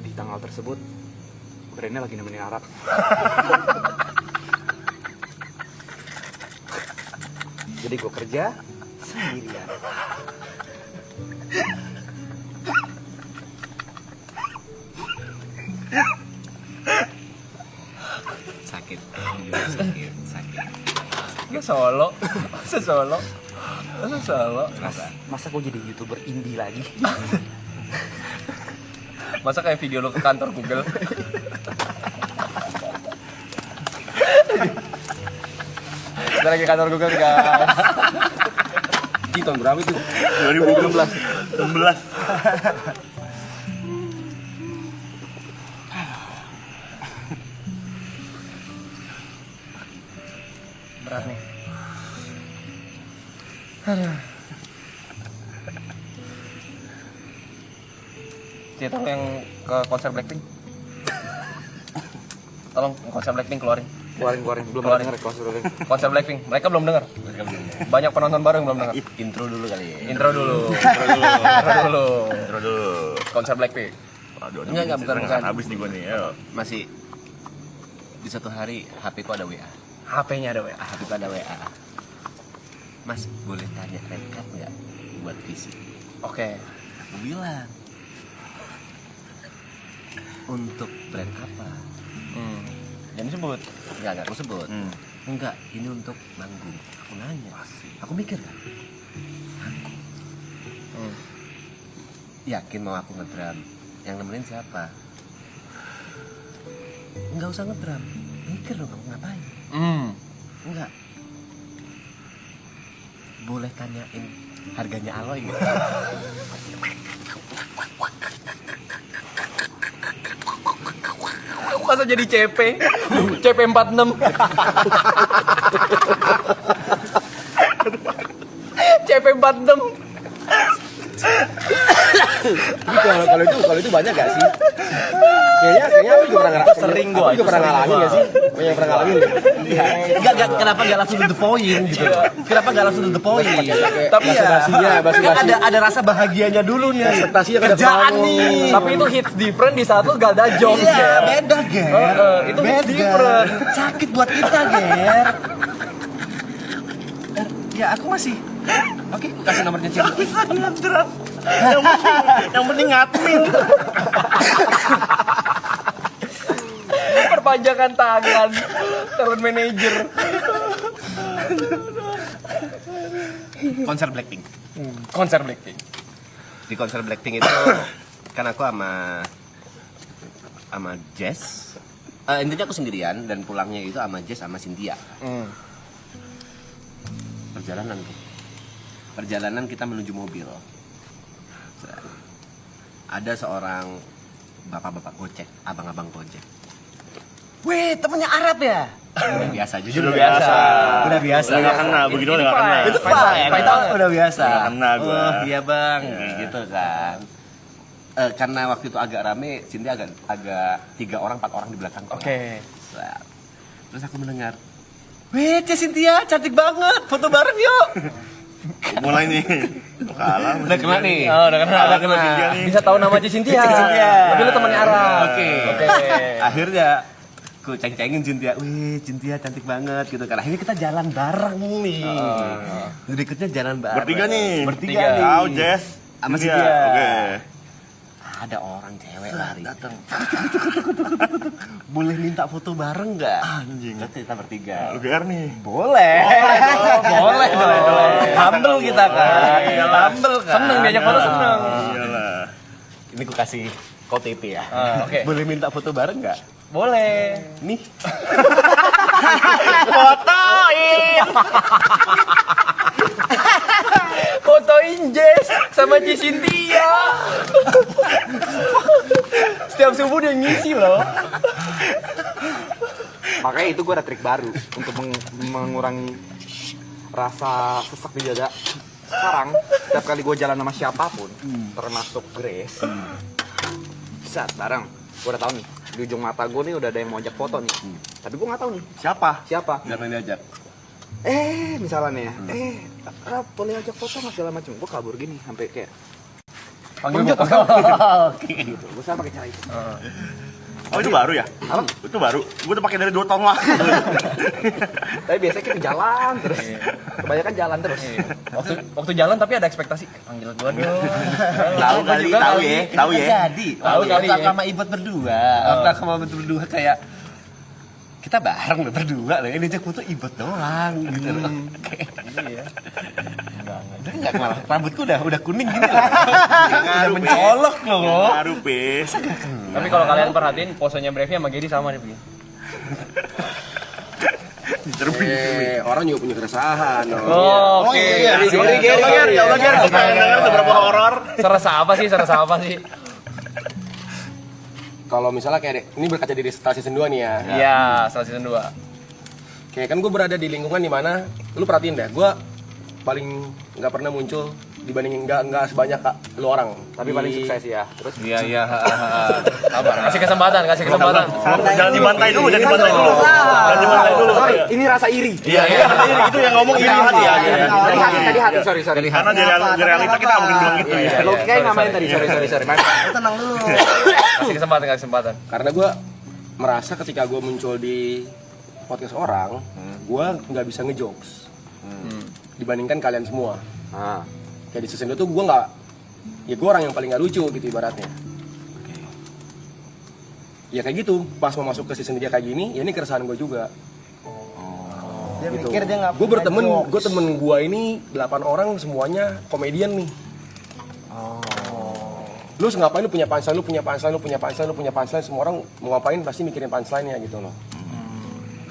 di tanggal tersebut brandnya lagi nemenin Arab. Jadi gue kerja sendirian. Sakit. Solo. Masa gue jadi YouTuber indie lagi? Masa kayak video lo ke kantor Google. Kita lagi kantor Google guys. Di tahun berapa itu? 2016. Berat nih. Cerita lo yang ke konser Blackpink. Tolong konser Blackpink keluarin. Keluarin. Belum Keluarin. denger Konser Blackpink. Mereka belum dengar. Banyak penonton baru yang belum dengar. Intro dulu kali ya. Intro dulu. Konser Blackpink. Aduh, Enggak, bukan. Habis nih gue nih. Ayo. Masih di satu hari HP ku ada WA. HP-nya ada WA. HP ku ada WA. Mas, boleh tanya red card nggak buat visi? Oke. Aku bilang, untuk brand apa? Jangan disebut. Enggak aku sebut. Enggak, ini untuk manggung. Aku nanya. Aku mikir kan. Yakin mau aku ngedrum? Yang nemenin siapa? Enggak usah ngedrum. Mikir dong kamu ngapain? Enggak. Boleh tanyain harganya Aloy nggak? Masa jadi CP? CP 46. CP 46. Kalau itu banyak gak sih? Kayaknya aku juga pernah ngalamin. Sering gua. Aku juga pernah ngalamin gak sih? Banyak yang pernah ngalamin. Enggak, kenapa enggak langsung to the point gitu? Kenapa enggak langsung to the point? Tapi ya, Kan ada rasa bahagianya dulu nih. Ekspektasinya kan Kerjaan terbangun. nih. tapi itu hits different di saat lu gak ada job. Iya, beda, Ger. Itu hits different. Sakit buat kita, Ger. Ya, aku masih. Oke, aku kasih nomornya Cinta. Bisa ngedrum. Yang penting ngadmin. Perpanjangan tangan talent manager. Konser Blackpink. Konser Blackpink. Di konser Blackpink itu kan aku sama Jess. Intinya aku sendirian dan pulangnya itu sama Jess sama Cynthia. Perjalanan kita menuju mobil. Ada seorang bapak-bapak gojek, abang-abang gojek. Weh, temennya Arab ya? Udah biasa, jujur udah biasa. Udah biasa. Udah gak kena, begitu udah gak kena. Itu udah biasa. Udah kena gua. Oh, iya bang, gitu kan. Karena waktu itu agak rame, Cynthia agak 3 orang, 4 orang di belakang. Oke. Terus aku mendengar, weh, Cynthia cantik banget, foto bareng yuk. Mulai nih. Kalah. Udah kena nih. Oh, udah kena. Bisa tahu nama Cynthia. Tapi lu temannya Arab. Oke. Akhirnya aku ceng-cengin Cynthia. Wih, Cynthia cantik banget gitu kan. Akhirnya kita jalan bareng nih. Berikutnya jalan bareng. Bertiga nih. Bertiga nih. Tahu Jess. Sama Cynthia. Cynthia. Oke. Ada orang cewek lari. Datang. Boleh minta foto bareng nggak? Anjing. Kita bertiga. Lu GR nih. Boleh. Boleh. Humble kita kan. Humble kan. Seneng diajak foto seneng. Iyalah. Ini gue kasih OTP ya. Oke. Boleh minta foto bareng nggak? Boleh. Nih. Fotoin Jess sama Cynthia. Setiap subuh dia ngisi loh. Makanya itu gue ada trik baru untuk mengurangi rasa sesak di dada. Sekarang setiap kali gue jalan sama siapapun, termasuk Grace, set bareng. Gue udah tahu nih, di ujung mata gue nih udah ada yang mau ajak foto nih. Tapi gue nggak tahu nih siapa. Jangan diajak. Misalnya nih ya, boleh ajak foto nggak segala macam. Gue kabur gini sampai kayak Panggil gitu. Gue selalu pakai cara itu. Oh itu baru ya? Apa? Itu baru. Gue udah pakai dari 2 tahun lalu. Tapi biasanya kita jalan terus. Kebanyakan jalan terus. Waktu jalan tapi ada ekspektasi. Panggil gua dong. Tahu kali, tahu ya. Jadi, Tahu kali waktu ya. sama Ibot berdua, waktu sama Ibot berdua kayak kita bareng loh berdua loh, yang diajak foto Ibot doang gitu loh. Iya. Enggak malah rambutku udah kuning gini loh. Udah mencolok loh. Baru pes. Tapi kalau kalian perhatiin posenya Brevi sama Gedi sama nih begini. Orang juga punya keresahan. Oke. Sorry Ger, ya Allah Ger, pengen denger seberapa horor. Serasa apa sih? Kalau misalnya kayak ini berkaca dari setelah season 2 nih ya. Iya, setelah season 2. Kayak kan gue berada di lingkungan dimana lu perhatiin deh, gue paling nggak pernah muncul dibandingin nggak sebanyak lu orang. Tapi paling sukses ya. Terus Iya. Sabar. Kasih kesempatan. Jangan dibantai dulu. sorry, ini rasa iri. Iya, itu yang ngomong iri hati ya. Tadi hati, sorry. Karena di realita kita nggak mungkin bilang gitu ya. Logikanya nggak main tadi, sorry. Tenang dulu. Kasih kesempatan. Karena gue merasa ketika gue muncul di podcast orang, gue nggak bisa ngejokes dibandingkan kalian semua. Kayak di season 2 tuh gue nggak, ya gue orang yang paling nggak lucu gitu ibaratnya. Ya kayak gitu, pas mau masuk ke season 3 kayak gini, ya ini keresahan gue juga. Dia Gitu. mikir dia nggak. Gue berteman, temen gue ini 8 orang semuanya komedian nih. Lu ngapain, lu punya punchline, semua orang mau ngapain pasti mikirin punchline-nya gitu loh.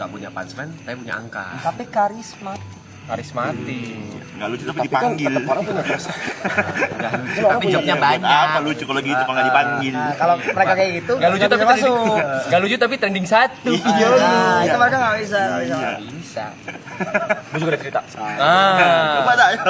Gak punya punchline, tapi punya angka. Tapi Karismatik. Nggak lucu tapi Tapi kan dipanggil. tetap orang punya keresahan. Tapi jobnya banyak. Apa lucu kalau gitu nggak dipanggil? Nah, kalau mereka kayak gitu, Gak lucu nggak tapi bisa masuk. Gak lucu tapi trending 1. Nah, itu mereka nggak bisa. Bisa. Gue juga ada cerita. Coba dah, ayo.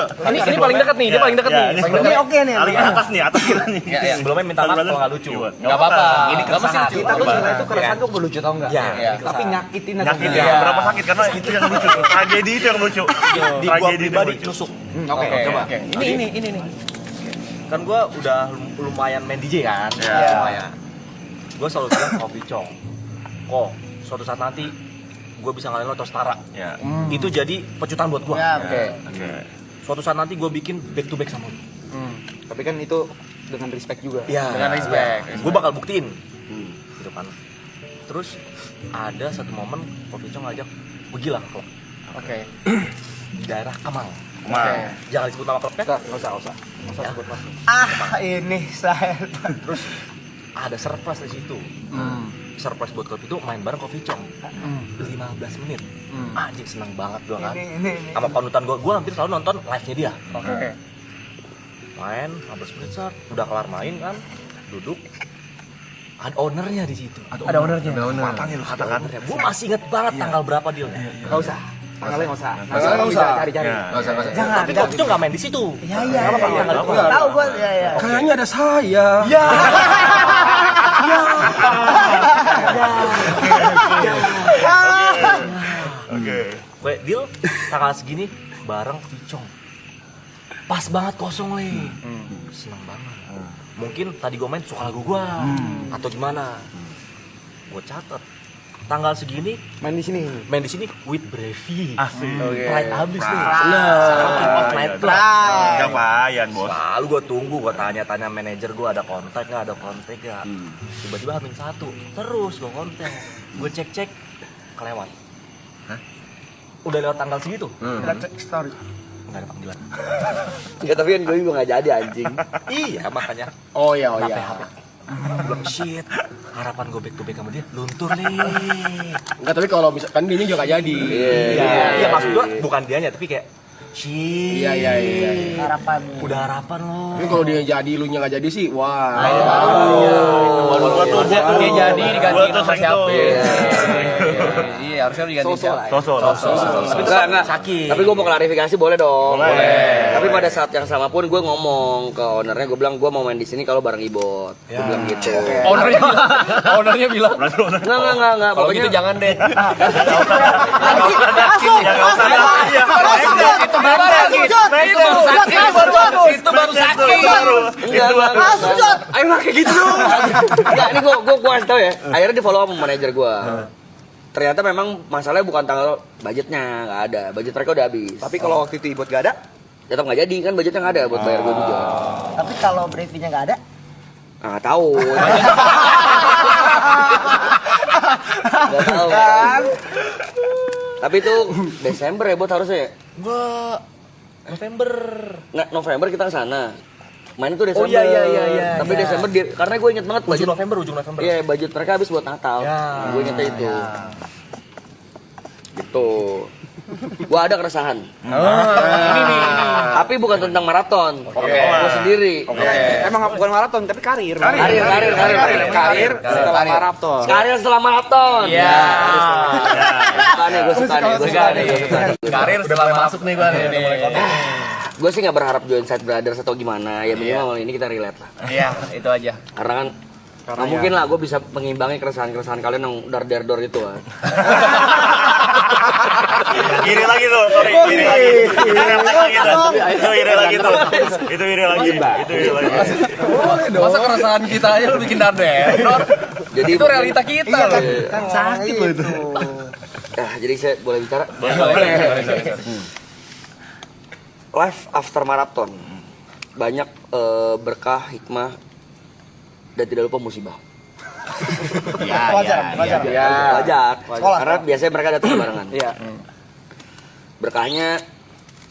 Ini paling dekat nih, dia paling dekat nih. Ini Paling Ini dekat. oke nih. Paling atas kita nih. Ya, sebelumnya minta maaf kalau nggak lucu. Nggak apa-apa. Ini Nggak mesti lucu. Kita tuh sebenarnya itu keresahan tuh lucu tau nggak? Iya. Tapi nyakitin atau Nyakitin enggak? Iya. berapa sakit karena itu yang lucu. Tragedi itu yang lucu. Di gua Tragedi itu yang pribadi lucu. nusuk. Oke, coba. Ini nih. Kan gua udah lumayan main DJ kan. Iya. Lumayan. Gua selalu bilang Coffee Chong. Kok suatu saat nanti gua bisa ngalahin lo atau setara. Ya. Itu jadi pecutan buat gua. Ya, Oke. Suatu saat nanti gua bikin back to back sama lo. Tapi kan itu dengan respect juga. Iya. Dengan respect. Gue bakal buktiin. Gitu kan. Terus ada satu momen Coffee Chong ngajak pergi lah ke klub Oke. di daerah Kemang. Oke. Jangan disebut nama klubnya. Nggak usah sebut mas. Ini saya. Terus ada surprise di situ. Surprise buat klub itu main bareng Coffee Chong. 15 menit. Anjing seneng banget gua kan. Ini. Sama panutan gua hampir selalu nonton live-nya dia. Oke. Main 15 menit set, udah kelar main kan, duduk. Ada ownernya di situ. Ada ownernya. Matanya lu katakan. Gua masih inget banget tanggal berapa dealnya. Nggak usah. Tanggalnya nggak usah. Tanggalnya nggak usah. Cari-cari. Nggak usah. Jangan. Tapi Coffee Chong nggak main di situ. Iya. Tanggal itu. Tahu gua ya. Kayaknya ada saya. Oke. Gue deal tanggal segini bareng Vicong. Pas banget kosong nih. Seneng banget. Mungkin tadi gue main suka lagu gue atau gimana. Gue catet tanggal segini Main di sini. main di sini with Brevi. Asik. Pride abis nih. Nah. Off night club. Gak payan, Bos. Lalu gue tunggu, gue tanya-tanya manajer gue ada kontak nggak, ada kontak nggak. Tiba-tiba H-1 terus gue kontak, gue cek kelewat. Udah lewat tanggal segitu, Kita cek story. nggak ada panggilan. Ya tapi kan gue juga nggak jadi anjing. Iya makanya. Oh iya. Belum shit. Harapan gue back to back sama dia luntur nih. Enggak, tapi kalau misalkan dia juga gak jadi. Iya maksud gue bukan dianya tapi kayak Iya. harapan. Udah harapan lo. Ini kalau dia jadi, lu nya nggak jadi sih, wah. Gua tuh Dia jadi digantiin sama siapa? Iya, harusnya diganti. Sosok. Enggak. Tapi gue mau klarifikasi boleh dong. Boleh. Tapi pada saat yang sama pun gue ngomong ke ownernya, gue bilang gue mau main di sini kalau bareng Ibot. Gue bilang gitu. Ownernya bilang, Enggak. kalau gitu jangan deh. Itu baru sakit. Itu baru sakit. Enggak. Langsung Jod. Ayo lah kayak gitu. Enggak, ini gue kasih tau ya. Akhirnya di follow sama manajer gue. Ternyata memang masalahnya bukan tanggal budgetnya, nggak ada. Budget mereka udah habis. Tapi kalau waktu itu Ibot gak ada, Tetap nggak jadi kan budgetnya nggak ada buat bayar gue juga. Tapi kalau briefingnya nggak ada, Nggak tahu. Nggak tahu kan. Tapi itu Desember ya buat harusnya ya. enggak. November. Nggak, November kita ke sana. Main itu Desember. Oh, iya. Tapi Desember karena gue inget banget Ujung budget. November. Iya, budget mereka habis buat Natal. Ya. Gue ingetnya itu. Gitu. Gue ada keresahan. Ini. Tapi bukan tentang maraton. Gue sendiri. Emang bukan maraton, tapi karir. Karir setelah maraton. Karir setelah maraton. Iya. Gue suka nih. Karir setelah masuk nih gua nih. Gue sih nggak berharap join Side Brothers atau gimana. Ya minimal ini kita relate lah. Iya, itu aja. Karena kan nggak mungkin lah gue bisa mengimbangi keresahan kalian yang dar-dar itu kan. Iri lagi tuh, sorry. Iri lagi. Iri lagi tuh. Itu iri lagi. Masa keresahan kita aja lu bikin darder? Jadi Itu realita kita iya loh. kan sakit loh itu. jadi saya boleh bicara? Life after marathon. Banyak berkah, hikmah, dan tidak lupa musibah. Wajar. Wajar. Sekolah. Karena biasanya mereka datang barengan. Iya. Berkahnya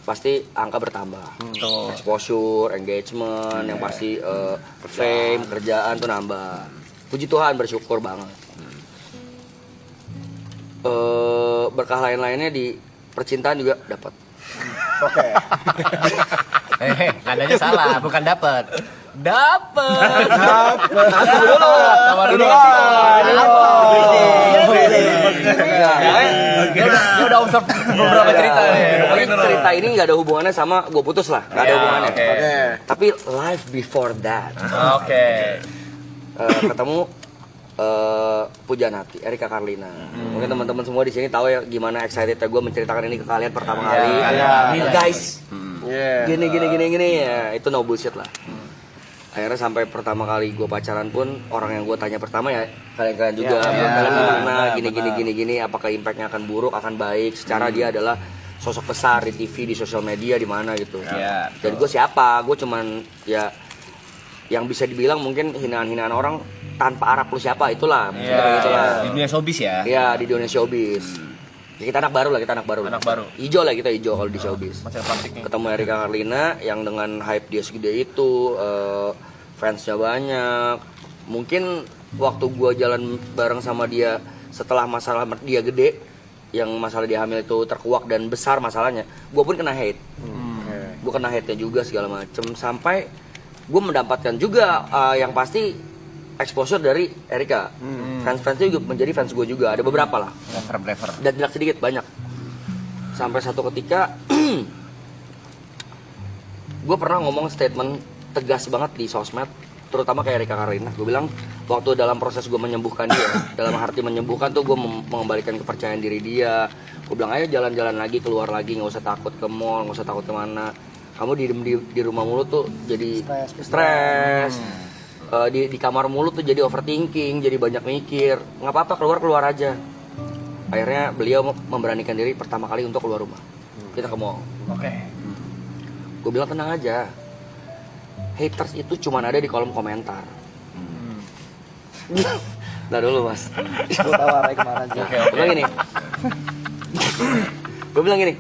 pasti angka bertambah. Exposure, engagement, yang pasti fame, kerjaan tuh nambah. Puji Tuhan, bersyukur banget. Berkah lain-lainnya di percintaan juga dapat. Nadanya salah, bukan dapat. Dapat. Dia udah observe beberapa cerita nih. Pokoknya cerita ini nggak ada hubungannya sama gue putus lah, nggak ada hubungannya. Tapi life before that, Oke. ketemu Pujaan Hati, Erika Karlina. Mungkin teman-teman semua di sini tahu ya gimana excitednya gue menceritakan ini ke kalian pertama kali. Guys, gini ya, itu no bullshit lah. Akhirnya sampai pertama kali gue pacaran pun orang yang gue tanya pertama ya kalian juga, kalian gimana, gini, apakah impactnya akan buruk, akan baik. Secara dia adalah sosok besar di TV, di sosial media, di mana gitu. Dan gue siapa? Gue cuman ya yang bisa dibilang mungkin hinaan-hinaan orang tanpa arah lu siapa, itulah. Di dunia showbiz ya. Ya di dunia showbiz. Ya, kita anak baru lah. Anak baru. Ijo lah, kita ijo kalau di showbiz. Masih plastik nih. Ketemu Erika Karlina yang dengan hype dia segede itu, fansnya banyak. Mungkin waktu gua jalan bareng sama dia setelah masalah dia gede, yang masalah dia hamil itu terkuak dan besar masalahnya, gua pun kena hate. Gua kena hate-nya juga segala macem, sampai gua mendapatkan juga yang pasti exposure dari Erika. Fans-fansnya juga menjadi fans gue juga, ada beberapa lah. Brever. Dan tidak sedikit, banyak. Sampai satu ketika gue pernah ngomong statement tegas banget di sosmed, terutama kayak Erika Karlina. Gue bilang waktu dalam proses gue menyembuhkan dia, dalam arti menyembuhkan tuh gue mengembalikan kepercayaan diri dia. Gue bilang ayo jalan-jalan lagi, keluar lagi, nggak usah takut ke mall, nggak usah takut kemana. Kamu di rumah mulu tuh jadi stres. Di kamar mulu tuh jadi overthinking, jadi banyak mikir. Nggak apa-apa, keluar aja. Akhirnya beliau memberanikan diri pertama kali untuk keluar rumah. Kita ke mall. Oke. Gue bilang tenang aja, haters itu cuma ada di kolom komentar. Nah dulu mas, Gue tahu arahnya kemana aja. Gue bilang gini,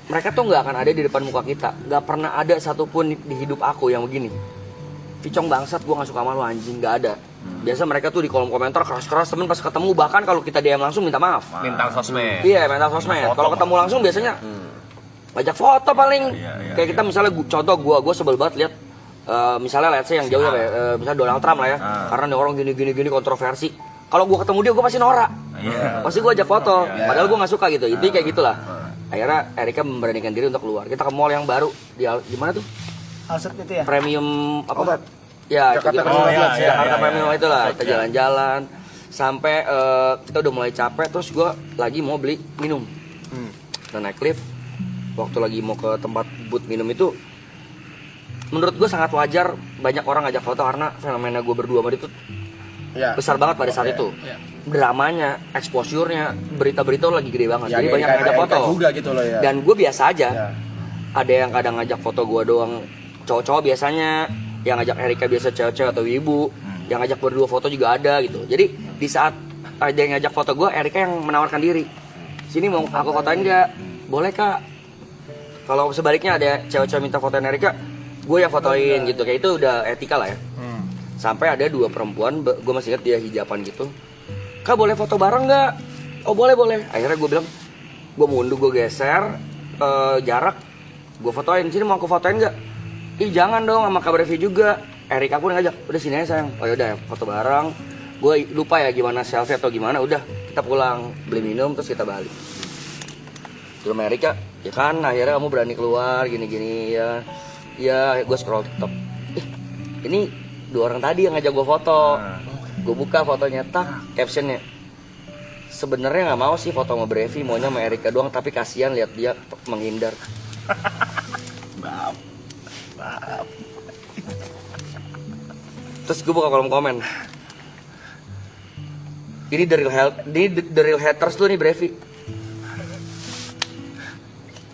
mereka tuh nggak akan ada di depan muka kita. Nggak pernah ada satupun di hidup aku yang begini. Picong bangsat, gue gak suka sama lu anjing, gak ada. Biasa mereka tuh di kolom komentar keras-keras, temen pas ketemu bahkan kalau kita DM langsung minta maaf. Minta sosmed. Iya, minta sosmed. Kalau ketemu langsung biasanya ngajak foto paling. Kayak kita misalnya contoh gue sebel banget lihat misalnya let's say yang jauh ya, misalnya Donald Trump lah ya. Karena nih orang gini kontroversi. Kalau gue ketemu dia gue pasti norak. Pasti gue ajak foto. Padahal gue nggak suka gitu. Itu kayak gitulah. Akhirnya Erika memberanikan diri untuk keluar. Kita ke mall yang baru di mana tuh? Alsut itu ya. Premium apa? Ya, itu gitu. Jakarta Premium itulah. Kita jalan-jalan sampai kita udah mulai capek, terus gue lagi mau beli minum. Kita naik lift. Waktu lagi mau ke tempat booth minum itu, menurut gue sangat wajar banyak orang ngajak foto karena fenomena gue berdua sama dia tuh besar banget pada saat itu. Dramanya, exposure-nya, berita-berita lagi gede banget. Jadi banyak yang ngajak foto. Juga gitu loh ya. Dan gue biasa aja. Ada yang kadang ngajak foto gue doang, cowok-cowok biasanya. Yang ngajak Erika biasa cewek-cewek atau ibu. Yang ngajak berdua foto juga ada gitu. Jadi di saat ada yang ngajak foto gue, Erika yang menawarkan diri. Sini mau aku fotoin nggak? Boleh kak. Kalau sebaliknya ada cewek-cewek minta fotoin Erika, gue yang fotoin gitu. Kayak itu udah etika lah ya. Sampai ada 2 perempuan, gue masih ingat dia hijaban gitu. Kak boleh foto bareng nggak? Oh boleh. Akhirnya gue bilang, gue mundur, gue geser jarak, gue fotoin. Sini mau aku fotoin nggak? Ih jangan dong, sama Kak Brevi juga. Erika pun ngajak, udah sini aja sayang. Oh yaudah foto bareng. Gue lupa ya gimana selfie atau gimana. Udah kita pulang beli minum terus kita balik. Terus Erika, ya kan akhirnya kamu berani keluar gini-gini ya. Ya gue scroll TikTok. Ini 2 orang tadi yang ngajak gue foto. Gue buka fotonya, captionnya. Sebenarnya nggak mau sih foto sama Brevi, maunya sama Erika doang, tapi kasihan lihat dia menghindar. Terus gue buka kolom komen. Ini the real haters tuh nih Brevi.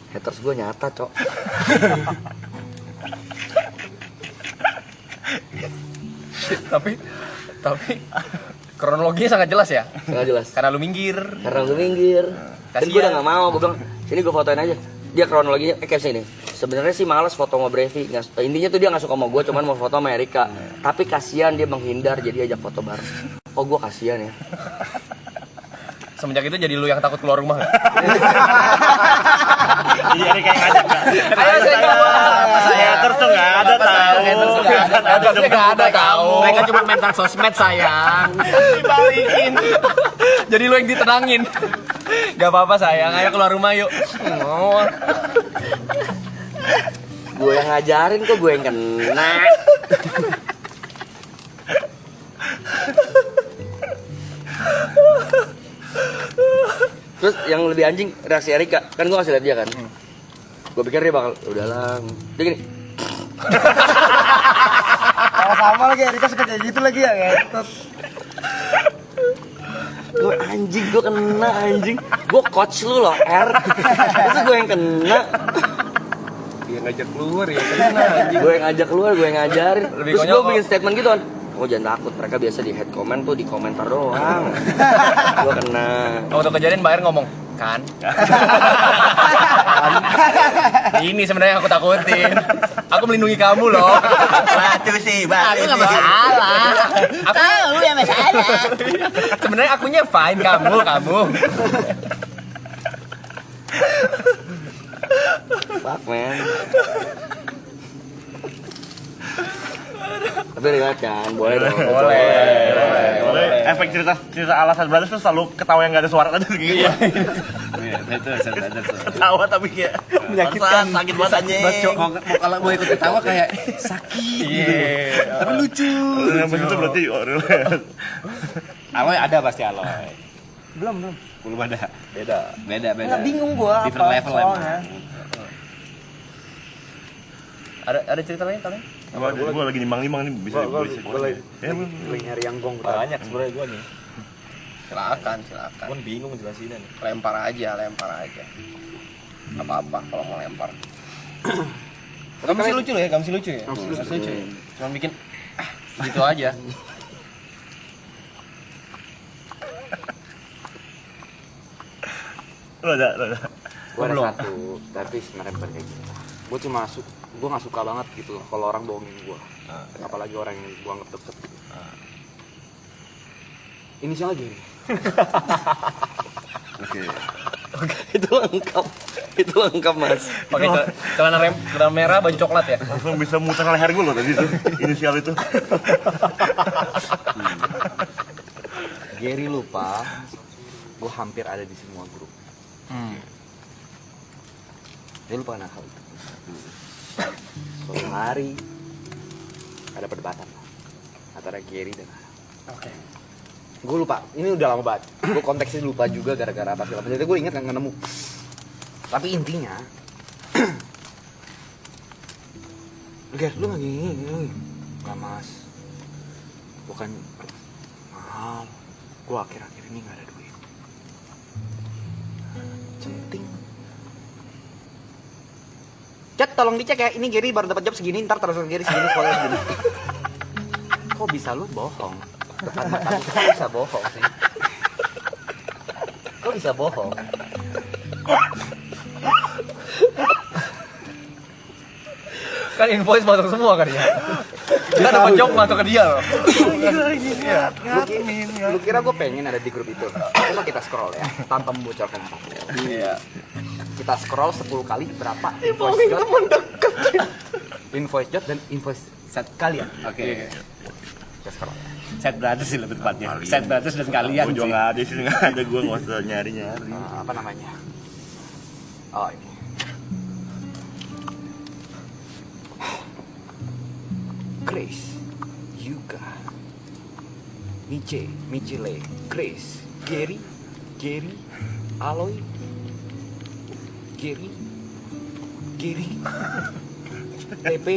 Haters gue nyata, Cok. tapi kronologinya sangat jelas ya. Sangat jelas. Karena lu minggir. Dan gue udah gak mau, gue bilang sini gue fotoin aja. Dia kronologinya kayak sini. Sebenarnya sih males foto sama Brevi. Intinya tuh dia nggak suka sama gue, cuman mau foto sama Erika. Tapi kasihan dia menghindar, jadi ajak foto bareng. Oh gue kasihan ya. Semenjak itu jadi lu yang takut keluar rumah nggak? Iya ini kayak ngajak nggak? Ayo saya keluar. Saya terus tuh nggak ada tahu. Nggak ada tahu. Mereka cuma mental sosmed sayang. Dibalikin. Jadi lu yang ditenangin. Gak apa-apa sayang, ayo keluar rumah yuk. Oh. Gue yang ngajarin kok, gue yang kena. Terus yang lebih anjing reaksi Erika, kan gue ngasih liat dia kan. Gue pikir dia bakal udahlah. Dia gini. Sama lagi Erika suka kayak gitu lagi ya ngetot. Gue anjing, gue kena anjing. Gue coach lu loh, Terus gue yang kena. Dia ngajak keluar ya kena anjing. Gue yang ngajak keluar, gue yang ngajarin. Lebih Terus konyol gue kok. bikin statement gitu kan. Oh jangan takut, mereka biasa di head comment tuh di komentar doang. Gue kena. Waktu kejadian Mbak Er ngomong, kan? Ini sebenarnya yang aku takutin. Aku melindungi kamu loh. Batu sih, batu Aku nggak sih. masalah. Aku Tahu yang masalah. sebenarnya akunya fine, kamu. Fuck man. Tapi lihat kan, boleh dong. Boleh. Efek cerita alasan Brothers tuh selalu ketawa yang nggak ada suara aja gitu. Ketawa tapi kayak Menyakitkan. Sakit banget anjing. Kalau mau ikut ketawa kayak sakit. Iya. Tapi lucu. Begitu berarti Aloy ada pasti Aloy. Belum. Belum ada. Beda. Nggak bingung gua Different apa level soalnya. Ada cerita lain kalian? gue lagi nimbang-nimbang nih bisa. lagi nyari yang gong Banyak sebenarnya gue nih. Silakan. Gue bingung jelasinnya nih. Lempar aja. Apa-apa kalau mau lempar. Kamu sih lucu loh ya, Cuma bikin gitu aja. Lo ada. Gue ada satu, tapi sebenarnya bukan kayak gitu. Gue nggak suka banget gitu loh kalau orang bohongin gue, apalagi orang yang gue anggap deket. Inisial aja. Oke. Itu lengkap. Itu lengkap, Mas. Pakai celana merah, baju coklat ya. Langsung bisa muter leher gue loh tadi tuh. Inisial itu. Gary lupa, gue hampir ada di semua grup. Dia lupa hal itu. Suatu hari ada perdebatan antara Gary dan Ara. Oke. Gue lupa, ini udah lama banget. Gue konteksnya lupa juga gara-gara apa segala macam. Jadi gue inget nggak nemu. Tapi intinya, Ger, lu nggak gini, nggak mas. Bukan mahal. Gue akhir-akhir ini nggak ada duit. Centing. Chat, tolong dicek ya. Ini Gary baru dapat job segini, ntar transfer Gary segini, sekolah segini. Kok bisa lu bohong? Depan mata lu, kok bisa bohong sih? Kok bisa bohong? Kan invoice masuk semua kan ya. Kita dapat job masuk ke dia loh. Lu kira gue pengen ada di grup itu? Coba kita scroll ya, tanpa membocorkan apa. Iya. Kita scroll 10 kali berapa invoice jot, invoice jot dan invoice set kalian. Oke. Kita scroll. Set brothers sih lebih tepatnya. Set brothers dan kalian Gue juga sih. nggak ada sih, nggak ada. Gue nggak usah nyari-nyari. Apa namanya? Oh ini. Grace, Yuka, Michele, Grace, Gary, Aloy, Gary, TP.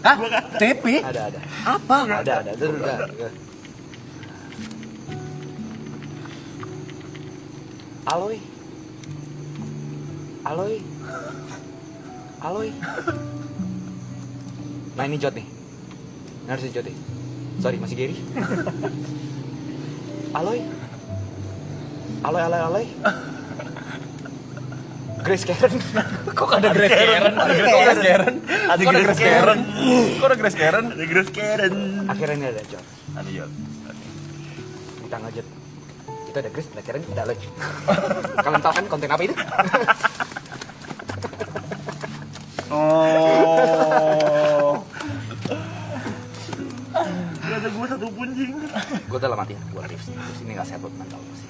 Hah? TP? Ada. Apa? Ada. Udah. Aloy. Nah ini Jot nih. Ini harusnya Jot nih. Sorry, masih Gary. Aloy. Grace Karen. Kok ada Grace Karen? Ada Grace Karen. Akhirnya ini ada Jot. Ada Jot. Kita ngajak. Itu ada Grace, ada Karen, ada Aloy. Kalian tahu kan konten apa itu? Oh. Gak ada gue satu pun jing. Gue dalam hati, gue tips ini gak settle mental sih.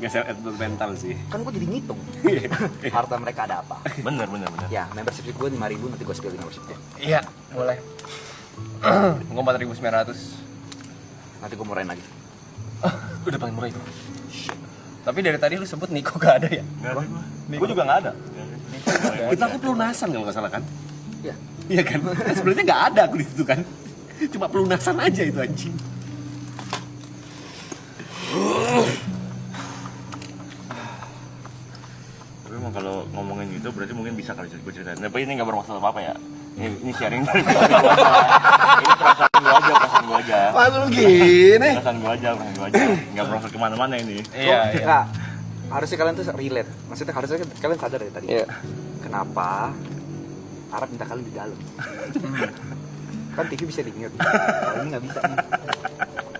Gak set mental sih. Kan gue jadi ngitung harta mereka ada apa. Bener. Ya, membership gue 5.000, nanti gue spill di membership gue. Iya, boleh. Gue 4.900. Nanti gue murahin lagi. Udah paling murah itu. Tapi dari tadi lu sebut Niko gak ada ya? Gak ada gue. Gue juga gak ada. Itu aku pelunasan kalau nggak salah kan? Iya. Iya kan? Sebenarnya nggak ada aku di situ kan. Cuma pelunasan aja itu anjing. Tapi emang kalau ngomongin gitu berarti mungkin bisa kali gue ceritain. Tapi ini nggak bermasalah apa-apa ya. Ini sharing dari gue. Ini perasaan gue aja. Lalu gini. Perasaan gue aja. Nggak bermasalah kemana-mana ini. Iya. Nah, harusnya kalian tuh relate. Maksudnya harusnya kalian sadar dari tadi. Iya. Kenapa Arab minta kalian di dalam? Kan TV bisa diinget. Kalau ini nggak bisa nih.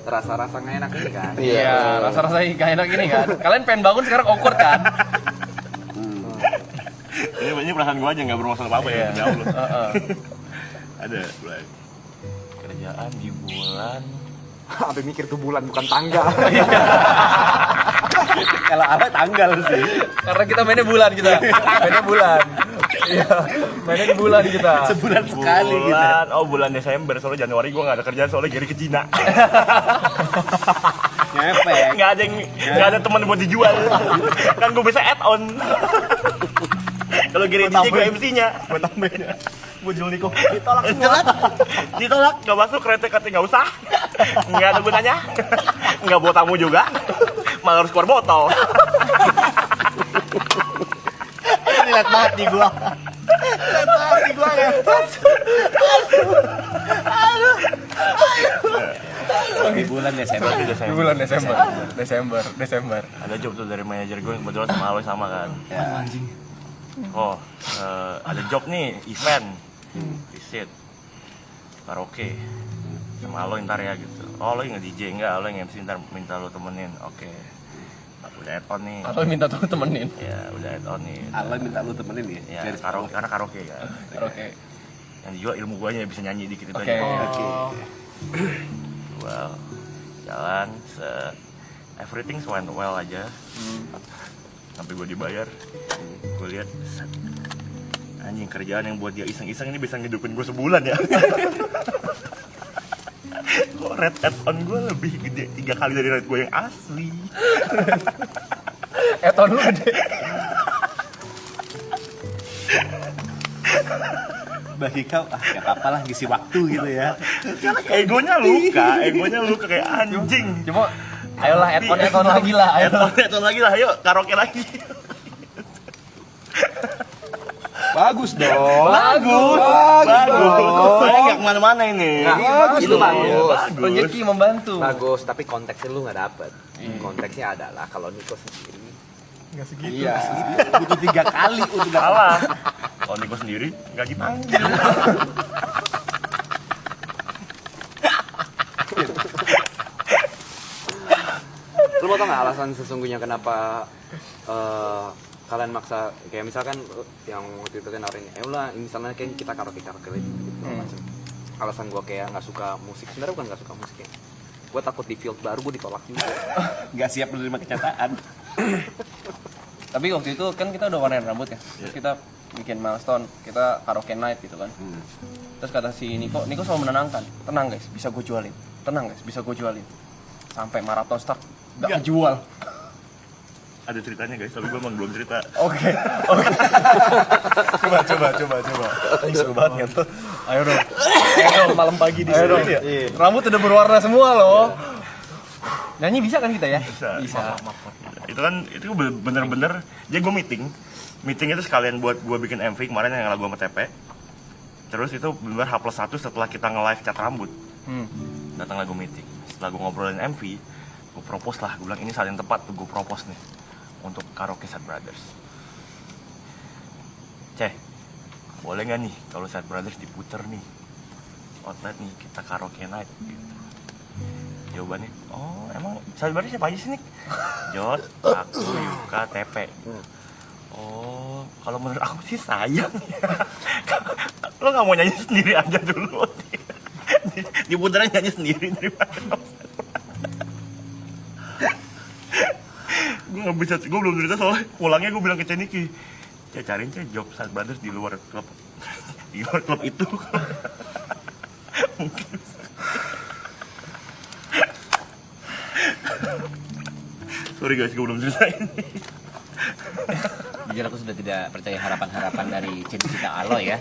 Rasa-rasa nggak enak ini kan? Iya, rasa-rasa gak enak ini kan. Kalian pengen bangun sekarang awkward kan? Ini perasaan gue aja nggak bermasalah apa-apa ya. Demi Allah. Ada. Kerjaan di bulan. Sampai mikir tuh bulan bukan tangga. Kalau ada tanggal sih. Karena kita mainnya bulan kita. Mainnya bulan. Iya, mainnya di bulan kita. Sebulan sekali gitu. Bulan Desember, soalnya Januari gue gak ada kerjaan soalnya Gary ke Cina. Ngepek. Gak ada teman buat dijual. Kan gue bisa add on. Kalau Gary Cina gue MC-nya. Gue tambahin ya. Gue jual Niko. Ditolak, gak masuk, katanya gak usah. Gak ada gunanya. Gak bawa tamu juga. Malah harus keluar botol. Lihat banget nih gua. Di bulan Desember. Di bulan Desember. Ada job tuh dari manajer gue yang kebetulan sama Aloy sama kan. Anjing. Ada job nih, event. Visit. Karaoke. Sama Aloy ntar ya gitu. Aloy nge-DJ enggak, Aloy nge-MC ntar minta lo temenin. Oke. udah add on nih. Atau minta tuh temenin. Ya udah add on nih. Allah minta lu temenin ya. Ya karena karaoke ya. Oke. Yang dijual ilmu guanya bisa nyanyi dikit itu Oke. aja. Well, jalan everything went well aja. Sampai gue dibayar, gue lihat anjing kerjaan yang buat dia iseng-iseng ini bisa ngidupin gue sebulan ya. Kok rate add-on gue lebih gede 3 kali dari rate gue yang asli. Eton lu gede. Bagi kau, gak apa-apa lah ngisi waktu gitu ya. Egonya luka kayak anjing. Cuma ayolah eton lagi lah. Add-on lagi lah, ayo karaoke lagi. Bagus dong. Bagus. Saya nggak kemana-mana ini. Bagus itu bagus. Rezeki membantu. Bagus, tapi konteksnya lu nggak dapet. Konteksnya adalah kalau Niko sendiri. Iya. Butuh 3 kali untuk Salah. Kalau Niko sendiri nggak dipanggil. Lu mau tau nggak alasan sesungguhnya kenapa kalian maksa kayak misalkan yang waktu itu kan nawarin ulah misalnya kayak kita karaoke gitu macam alasan gue kayak nggak suka musik sebenarnya bukan nggak suka musik ya gue takut di field baru gue ditolak juga nggak siap menerima kenyataan. Tapi waktu itu kan kita udah warnain rambut ya. Terus kita bikin milestone, kita karaoke night gitu kan. Terus kata si Niko selalu menenangkan. Tenang guys, bisa gue jualin. Tenang guys, bisa gue jualin. Sampai maraton start gak kejual. Ada ceritanya guys, tapi gue emang belum cerita. Oke. Coba. Seru banget kan. Ayo dong, malam pagi di sini ya. Rambut udah berwarna semua loh. Nyanyi bisa kan kita ya? Bisa. Itu kan itu bener-bener dia gue meeting itu sekalian buat gue bikin MV kemarin yang lagu sama TP. Terus itu bener H+1 setelah kita nge-live cat rambut. Datang lagu meeting. Setelah gue ngobrolin MV, gue propose lah, gue bilang ini saat yang tepat tuh gue propose nih untuk karaoke Sad Brothers. Boleh nggak nih kalau Sad Brothers diputer nih outlet nih kita karaoke night gitu. Jawabannya, oh emang Sad Brothers siapa aja sih nih? Jod, aku, Yuka, TP. Oh, kalau menurut aku sih sayang ya. Lo nggak mau nyanyi sendiri aja dulu. Diputerin nyanyi sendiri daripada gue belum cerita soalnya pulangnya gue bilang ke Ceniki cariin job Sad Brothers di luar klub itu. Mungkin sorry guys, gue belum ceritain. Jujur aku sudah tidak percaya harapan-harapan dari Cinta Aloy ya.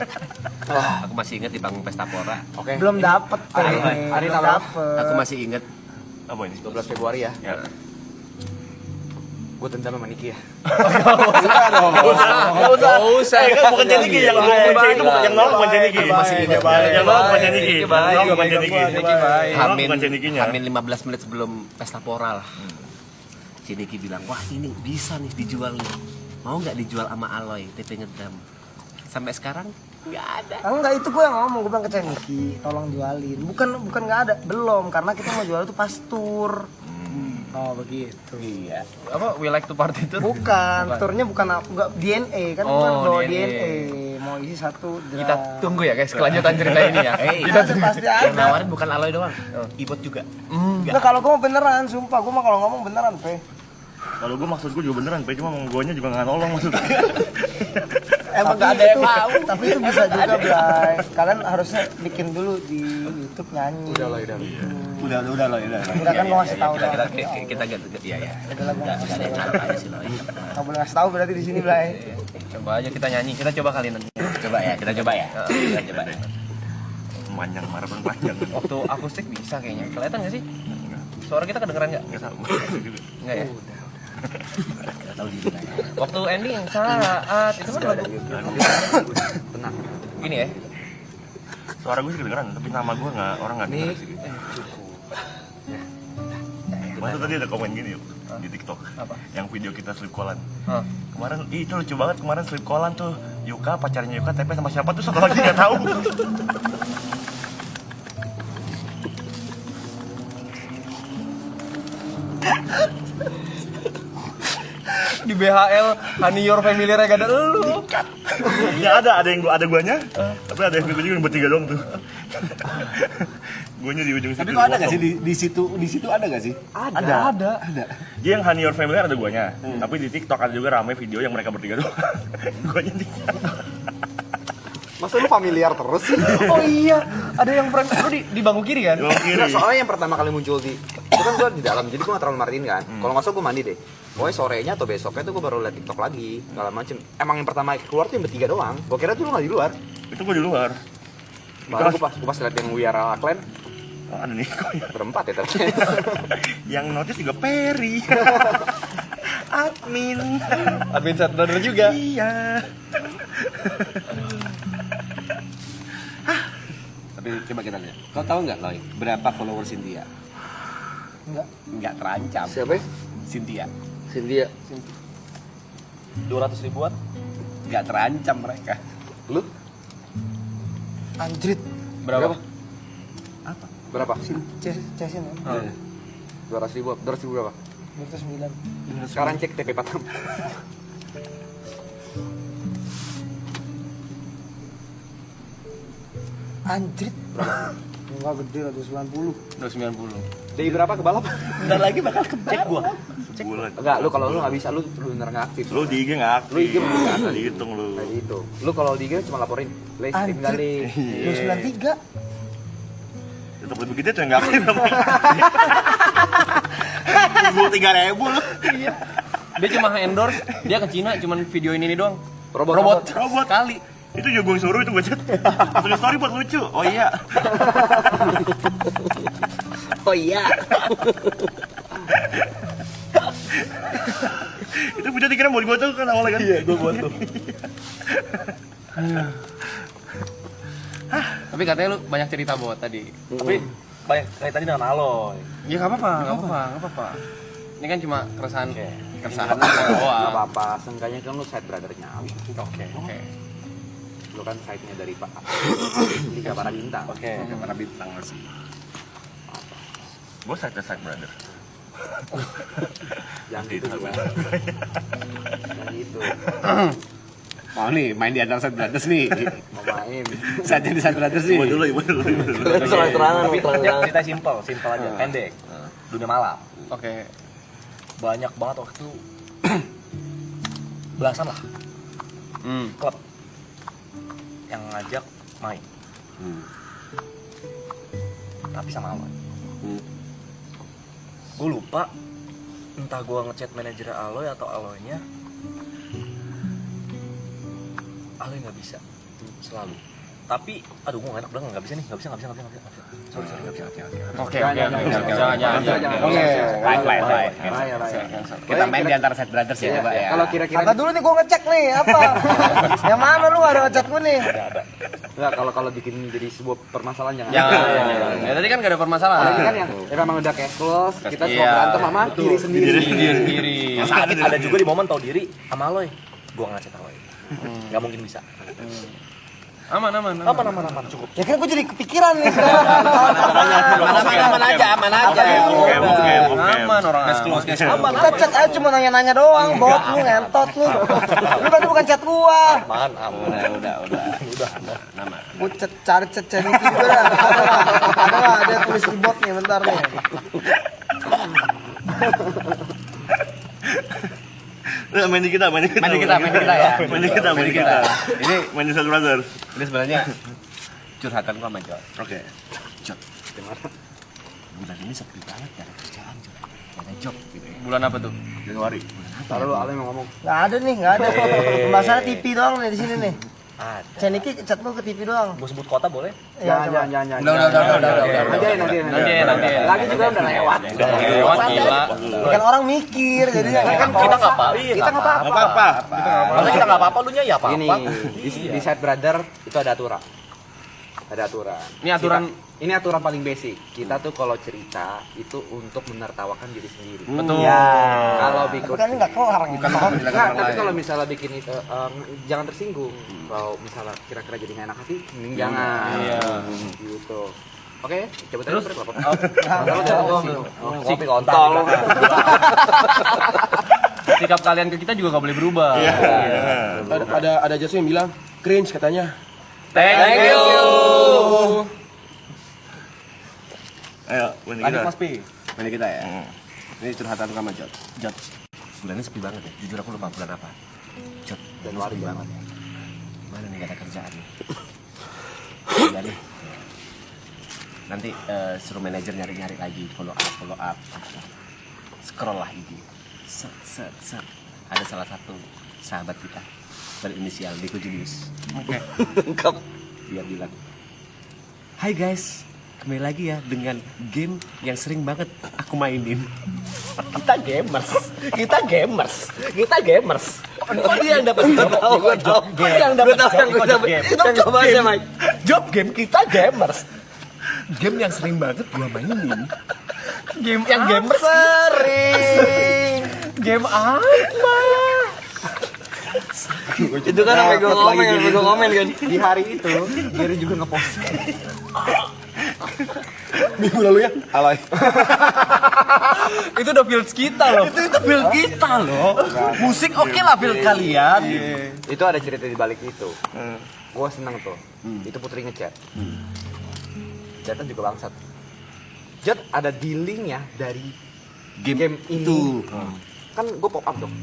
Aku masih ingat di panggung Pesta Pora. oke Belum dapet hari belum tanggal dapet. Aku masih ingat Apa ini? 12 Februari ya Ya. gue dendam sama Niki ya Gak usah. Kan bukan Ceniki yang itu yang nolak bukan Ceniki. masih ingat Yang nolak bukan Ceniki. Yang nolak bukan Ceniki. Hamin Bukan Cenikinya. Hamin 15 menit sebelum Pesta Pora lah. Ciniki bilang, wah ini bisa nih dijual nih. Mau nggak dijual sama Aloy TP Ngedam? Sampai sekarang nggak ada. Enggak, itu gue yang ngomong, gue bilang ke Ceniki, tolong jualin. Bukan nggak ada, belum, karena kita mau jual itu pas tour. Oh begitu. Iya. Apa we like to party itu? Bukan, turnya bukan enggak DNA kan, bukan Oh, bawa DNA. DNA. Mau isi satu Kita draft. tunggu ya guys kelanjutan cerita ini ya. Kita pasti Yang ada. nawarin bukan Aloy doang, Ibot juga. Nah kalau gue mau beneran, sumpah gue mah kalau ngomong beneran, Pe. Kalau gue maksud gue juga beneran, cuma mau guanya juga nggak nolong maksudnya. Emang nggak ada yang tahu. Tapi itu bisa juga, Blay. Kalian harusnya bikin dulu di YouTube nyanyi. udah Udah loh. Enggak kan gue ngasih tahu. Kita ganti ya. Udah lah, gue Nggak ngasih ada yang tahu. tahu aja sih Loy. Nggak boleh ngasih tahu berarti di sini, Blay. Coba aja kita nyanyi, kita coba kali nanti. Coba ya, kita coba ya. Kita coba ya. Panjang, maraton panjang. Waktu akustik bisa kayaknya. Kelihatan nggak sih? Suara kita kedengeran nggak? Nggak tahu. Nggak ya? Kita tahu di mana. Waktu ending saat itu kan lagu tenang gini ya. Suara gue sih kedengeran, tapi nama gue nggak orang nggak denger sih. Masa tadi ada komen gini yuk di TikTok. Apa? Yang video kita sleep callan. Hah. Kemarin itu lucu banget, kemarin sleep callan tuh Yuka pacarnya Yuka TP sama siapa tuh satu lagi nggak tahu. Di BHL Honey Your Family gak ada lu. Ya ada yang ada guanya, tapi ada yang juga bertiga doang tuh. Guanya di ujung situ. Tapi kok ada nggak sih di situ ada nggak sih? Ada. Dia yang Honey Your Family ada guanya, tapi di TikTok ada juga rame video yang mereka bertiga doang. Guanya tiga. Masa lu familiar terus sih? Oh iya, ada yang prank lu di bangku kiri kan? Enggak, soalnya yang pertama kali muncul itu kan gua di dalam, jadi gua nggak terlalu merhatiin kan. Kalau nggak salah gua mandi deh. Pokoknya sorenya atau besoknya tuh gua baru liat TikTok lagi, segala macem. Emang yang pertama keluar tuh yang bertiga doang. Gua kira tuh lu nggak di luar. Itu gua di luar. Baru gua pas liat yang We Are Ala Clan Oh, ada nih kok ya. berempat ya ternyata. Yang notice juga Perry. Admin. Admin Set Brother juga. Iya. Tapi coba kita lihat. Kau tahu nggak Loy, berapa followers Cynthia? Nggak terancam. Siapa ya? Cynthia. Cynthia. 200 ribuan. Nggak terancam mereka. Lu Anjrit. Berapa? berapa? Cesin ya. 200.000 berapa? 209. Sekarang cek TP Batam. Anjrit. Enggak gede lah 290. 290. Dari berapa ke balap? Bentar lagi bakal Cek gua. Bulan. Enggak, lu kalau lu nggak bisa, lu bener nggak aktif. Lu di IG nggak aktif. Lu IG nggak aktif. Dihitung lu. Kayak gitu. Lu kalau di IG cuma laporin, "Le, stream kali." 293. Tetap lebih gede tuh yang nggak aktif. Gua 3.000 lu. Dia cuma endorse, dia ke Cina cuman video ini doang. Robot. Robot kali. Itu juga gue suruh itu gue chat. Tulis story buat lucu. Oh iya. Oh iya. Itu video dikira mau gue tuh kan awalnya kan. Iya, gue buat tuh. Tapi katanya lu banyak cerita buat tadi. Tapi banyak kayak tadi dengan Aloy. Ya nggak apa-apa. Ini kan cuma keresahan Nggak doang. apa-apa, seenggaknya kan lu side brothernya Ali. Oke. Lu kan side-nya dari Pak Liga Para Bintang. Oke. para bintang sih. Gue side brother. Jangan gitu juga. Jangan gitu. Mau nih main di antara Side Brothers nih. Mau main. Saat jadi Side Brothers nih. Ibu dulu. Terang-terangan, Tapi terang-terangan. cerita simpel aja, pendek. Dunia malam. Oke. Banyak banget waktu itu belasan lah klub yang ngajak main. Tapi sama Aloy. Gue lupa entah gue ngechat manajer Aloy atau Aloynya. Aloy nggak bisa selalu. Tapi aduh gue gak enak bilang nggak bisa. Sorry nggak bisa. Oke. Jangan. Oke. Baik. Bahaya. Kita main di antara Side Brothers ya, coba ya. Kalau kira-kira Kata dulu nih gua ngecek nih apa? Yang mana lu ada ngecek gua nih? enggak, kalau bikin jadi sebuah permasalahan jangan. Jangan. Ya tadi kan gak ada permasalahan. Apalagi kan yang memang udah kayak close, kita semua berantem sama diri sendiri. Diri sendiri. Ada juga di momen tahu diri sama Aloy. Gue ngechat Aloy. Nggak mungkin bisa. Aman. Cukup. Ya kan gua jadi kepikiran nih. Aman aja. Oke. Aman orang. Aman. Kita chat aja cuma nanya-nanya doang, bot lu ngentot lu. Lu tadi bukan chat gua. Aman. Udah. Gua cari chat Ceniki juga dah. Ada nggak? Ada tulis di bot nih, bentar nih. Main di kita ya. Main di kita. Ini main di Side Brothers. Ini sebenarnya curhatan gua sama Jod. Oke. Bulan ini sepi banget ya kerjaan, Jod. Ada job gitu ya. Bulan apa tuh? Januari. Taruh lu Ale mau ngomong. Nggak ada nih, nggak ada. Pembahasannya TV doang nih di sini nih. Ada. Ceniki chat lu ke TV doang. Gue sebut kota boleh? Jangan. Udah. Nanti. Lagi juga udah lewat. Lewat gila. Kan orang mikir jadinya kan Kita nggak apa-apa. kita nggak apa-apa. Masa kita nggak apa-apa, lu nya ya Gini, apa-apa. di Side Brother itu ada aturan. Ini aturan Ini aturan paling basic. Kita tuh kalau cerita itu untuk menertawakan diri sendiri. betul. Kalau bikin Tapi kan ini nggak kelar nih. tapi kalau misalnya bikin itu jangan tersinggung. Kalau misalnya kira-kira jadi nggak enak hati, mending jangan. Iya. Gitu. Oke, coba terus. Si kontol. sikap kalian ke kita juga gak boleh berubah. Ada Jasu yang bilang cringe katanya. Thank you. Ayo, Bani Lanjut kita. Mas Pi. Ini kita ya. Ini curhatan sama Jod. Jod, bulannya sepi banget ya. Jujur aku lupa bulan apa. Jod, Januari banget ya. Mana nih gak ada kerjaan nih. Udah deh. Nanti suruh manajer nyari-nyari lagi, follow up. Scroll lah IG. Set. Ada salah satu sahabat kita berinisial Diko Julius. Oke. Lengkap. Dia bilang, "Hai guys, kembali lagi ya dengan game yang sering banget aku mainin." Kita gamers. Oh, dia yang dapat job game. Job game kita gamers. Game yang sering banget gua mainin. Game yang gamers sering. Game apa? Itu kan sampai gue komen kan. Di hari itu Gary juga ngepost. Minggu lalu ya, alay. Itu udah fields kita loh. Itu build kita loh. Musik oke lah build kalian. Itu ada cerita di balik itu. Gua seneng tuh. Itu Putri ngechat. Chatnya juga bangsat. Jad ada dealingnya dari game ini. Kan gue pop up dong.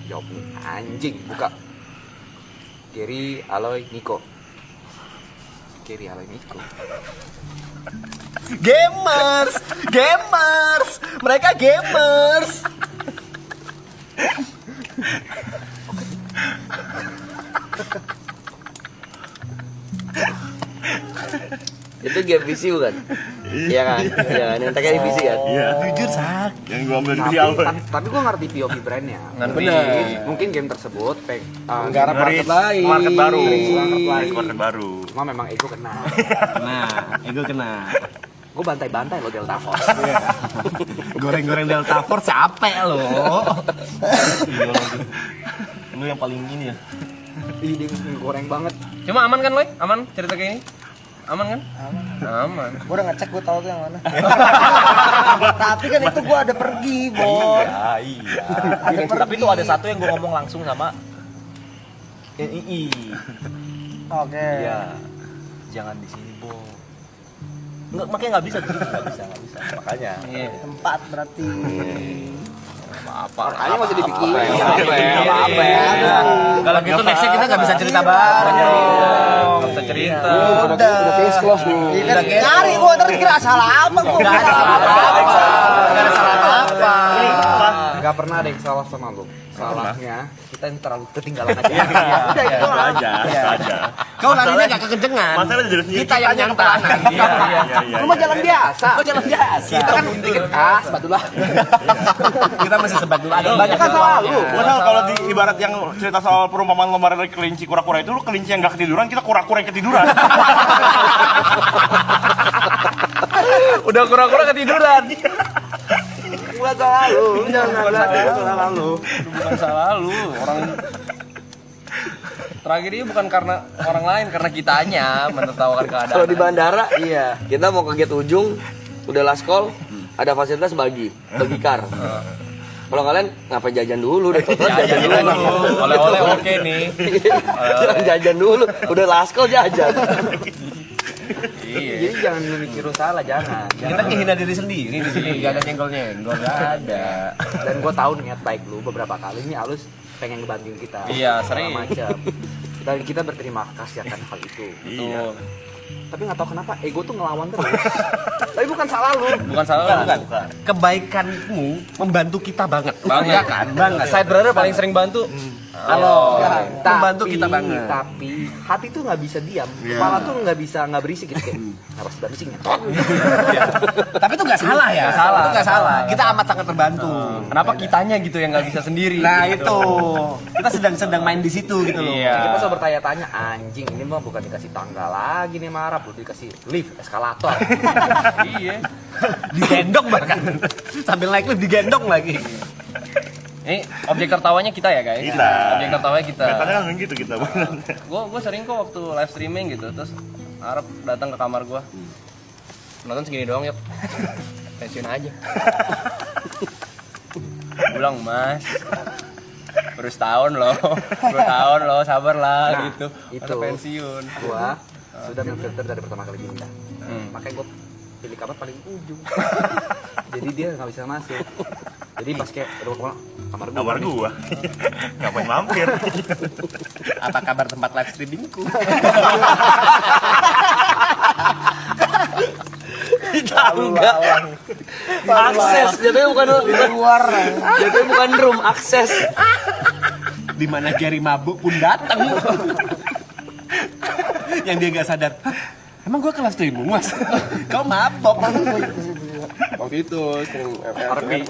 Jawab nih, anjing buka. Gary, Aloy, Niko. Gamers. Mereka gamers. Itu game PC bukan? Iya kan? Yang tagnya di PC kan? Iya. Jujur sak. Yang gua ambil Tapi, di awal. tapi gue ngerti POV brandnya. Mungkin game tersebut Garap market lain. Market baru. Market Market baru. Cuma memang ego kena. Ego kena. Gue bantai-bantai lo Delta Force. Goreng-goreng Delta Force capek loh. Lu yang paling ini ya. Ih, dia goreng banget. Cuma aman kan, Loy? Aman cerita kayak ini? Aman kan? Aman. Gue udah ngecek, gue tahu tuh yang mana. Tapi kan itu gue ada pergi, Bon. Iya. Tapi tuh ada satu yang gue ngomong langsung sama NII. Oke. Iya. Jangan di sini, Bo. Nggak, makanya nggak bisa di sini, nggak bisa. Makanya. Iya. Tempat berarti. Makanya masih dipikirin. Apa ya? Kalau gitu nextnya kita nggak bisa cerita banyak. Nggak bisa cerita. Udah case close nih. Cari gue terus kira salah apa gue? Nggak ada salah apa-apa. Gak pernah ada yang salah sama lo. Salahnya kita yang terlalu ketinggalan aja. Udah itu aja. Kau larinya nggak kekencengan. Masalah jadi sendiri. Kita yang nyantai. Iya. Cuma jalan biasa. Kau jalan biasa. Kita kan dikit spatula. Kita masih sebat dulu. Ada banyak Kan salah lu. Padahal kalau di ibarat yang cerita soal perumpamaan lembaran dari kelinci kura-kura itu, lu kelinci yang gak ketiduran, kita kura-kura yang ketiduran. Udah kura-kura ketiduran. Bukan salah lu. Jangan salah lu. Bukan salah lu. Orang tragedinya bukan karena orang lain, karena kitanya menertawakan keadaan. Kalau di bandara, iya. Kita mau ke gate ujung, udah last call, ada fasilitas bagi kar. Kalau kalian ngapain jajan dulu? Udah jajan dulu. Oleh-oleh oke nih. Jangan jajan dulu, udah last call jajan. Jadi jangan mikir lu salah, jangan. Kita menghina diri sendiri di sini. Gak ada nyenggol-nyenggol, gak ada. Dan gue tahu niat baik lu beberapa kali ini halus pengen ngebantuin kita. Iya, sering. Macam. Dan kita berterima kasih akan hal itu. Betul. Tapi nggak tahu kenapa ego tuh ngelawan terus. Tapi bukan salah lu. Bukan salah lu. Bukan. Kebaikanmu membantu kita banget. Banget kan? Banget. Side brother paling sering bantu. Halo. Tapi- Membantu kita banget. Tapi hati tuh nggak bisa diam. Kepala tuh nggak berisik gitu kayak. Harus berisik ya. Tapi itu nggak salah ya. Nggak salah. Itu nggak salah. Kita amat sangat terbantu. Kenapa kitanya gitu yang nggak bisa sendiri? Nah gitu. itu. Kita sedang main di situ gitu loh. Iya. Kita selalu bertanya-tanya, anjing ini mah bukan dikasih tangga lagi nih marah, belum dikasih lift, eskalator. Iya. Digendong bahkan. Sambil naik lift digendong lagi. Ini objek tertawanya kita ya guys. Kita. Objek tertawanya kita. Katanya kan gitu kita. Gue sering kok waktu live streaming gitu, terus Arab datang ke kamar gue. Nonton segini doang yuk. Pensiun aja. Bilang mas, Baru setahun loh. 2 tahun loh, sabar lah gitu. itu. Masa pensiun. Gua sudah memfilter dari pertama kali pindah. Makanya gua pilih kamar paling ujung. Jadi dia nggak bisa masuk. Jadi pas kayak udah kamar gua. Ngapain mampir? Apa kabar tempat live streamingku? Tangga. Akses, jatuhnya bukan Luar. jatuhnya bukan room, akses. Di mana Gary mabuk pun datang. Yang dia nggak sadar. "Hah, emang gua kelas streaming mas? Kau mabok. Waktu itu sering RP.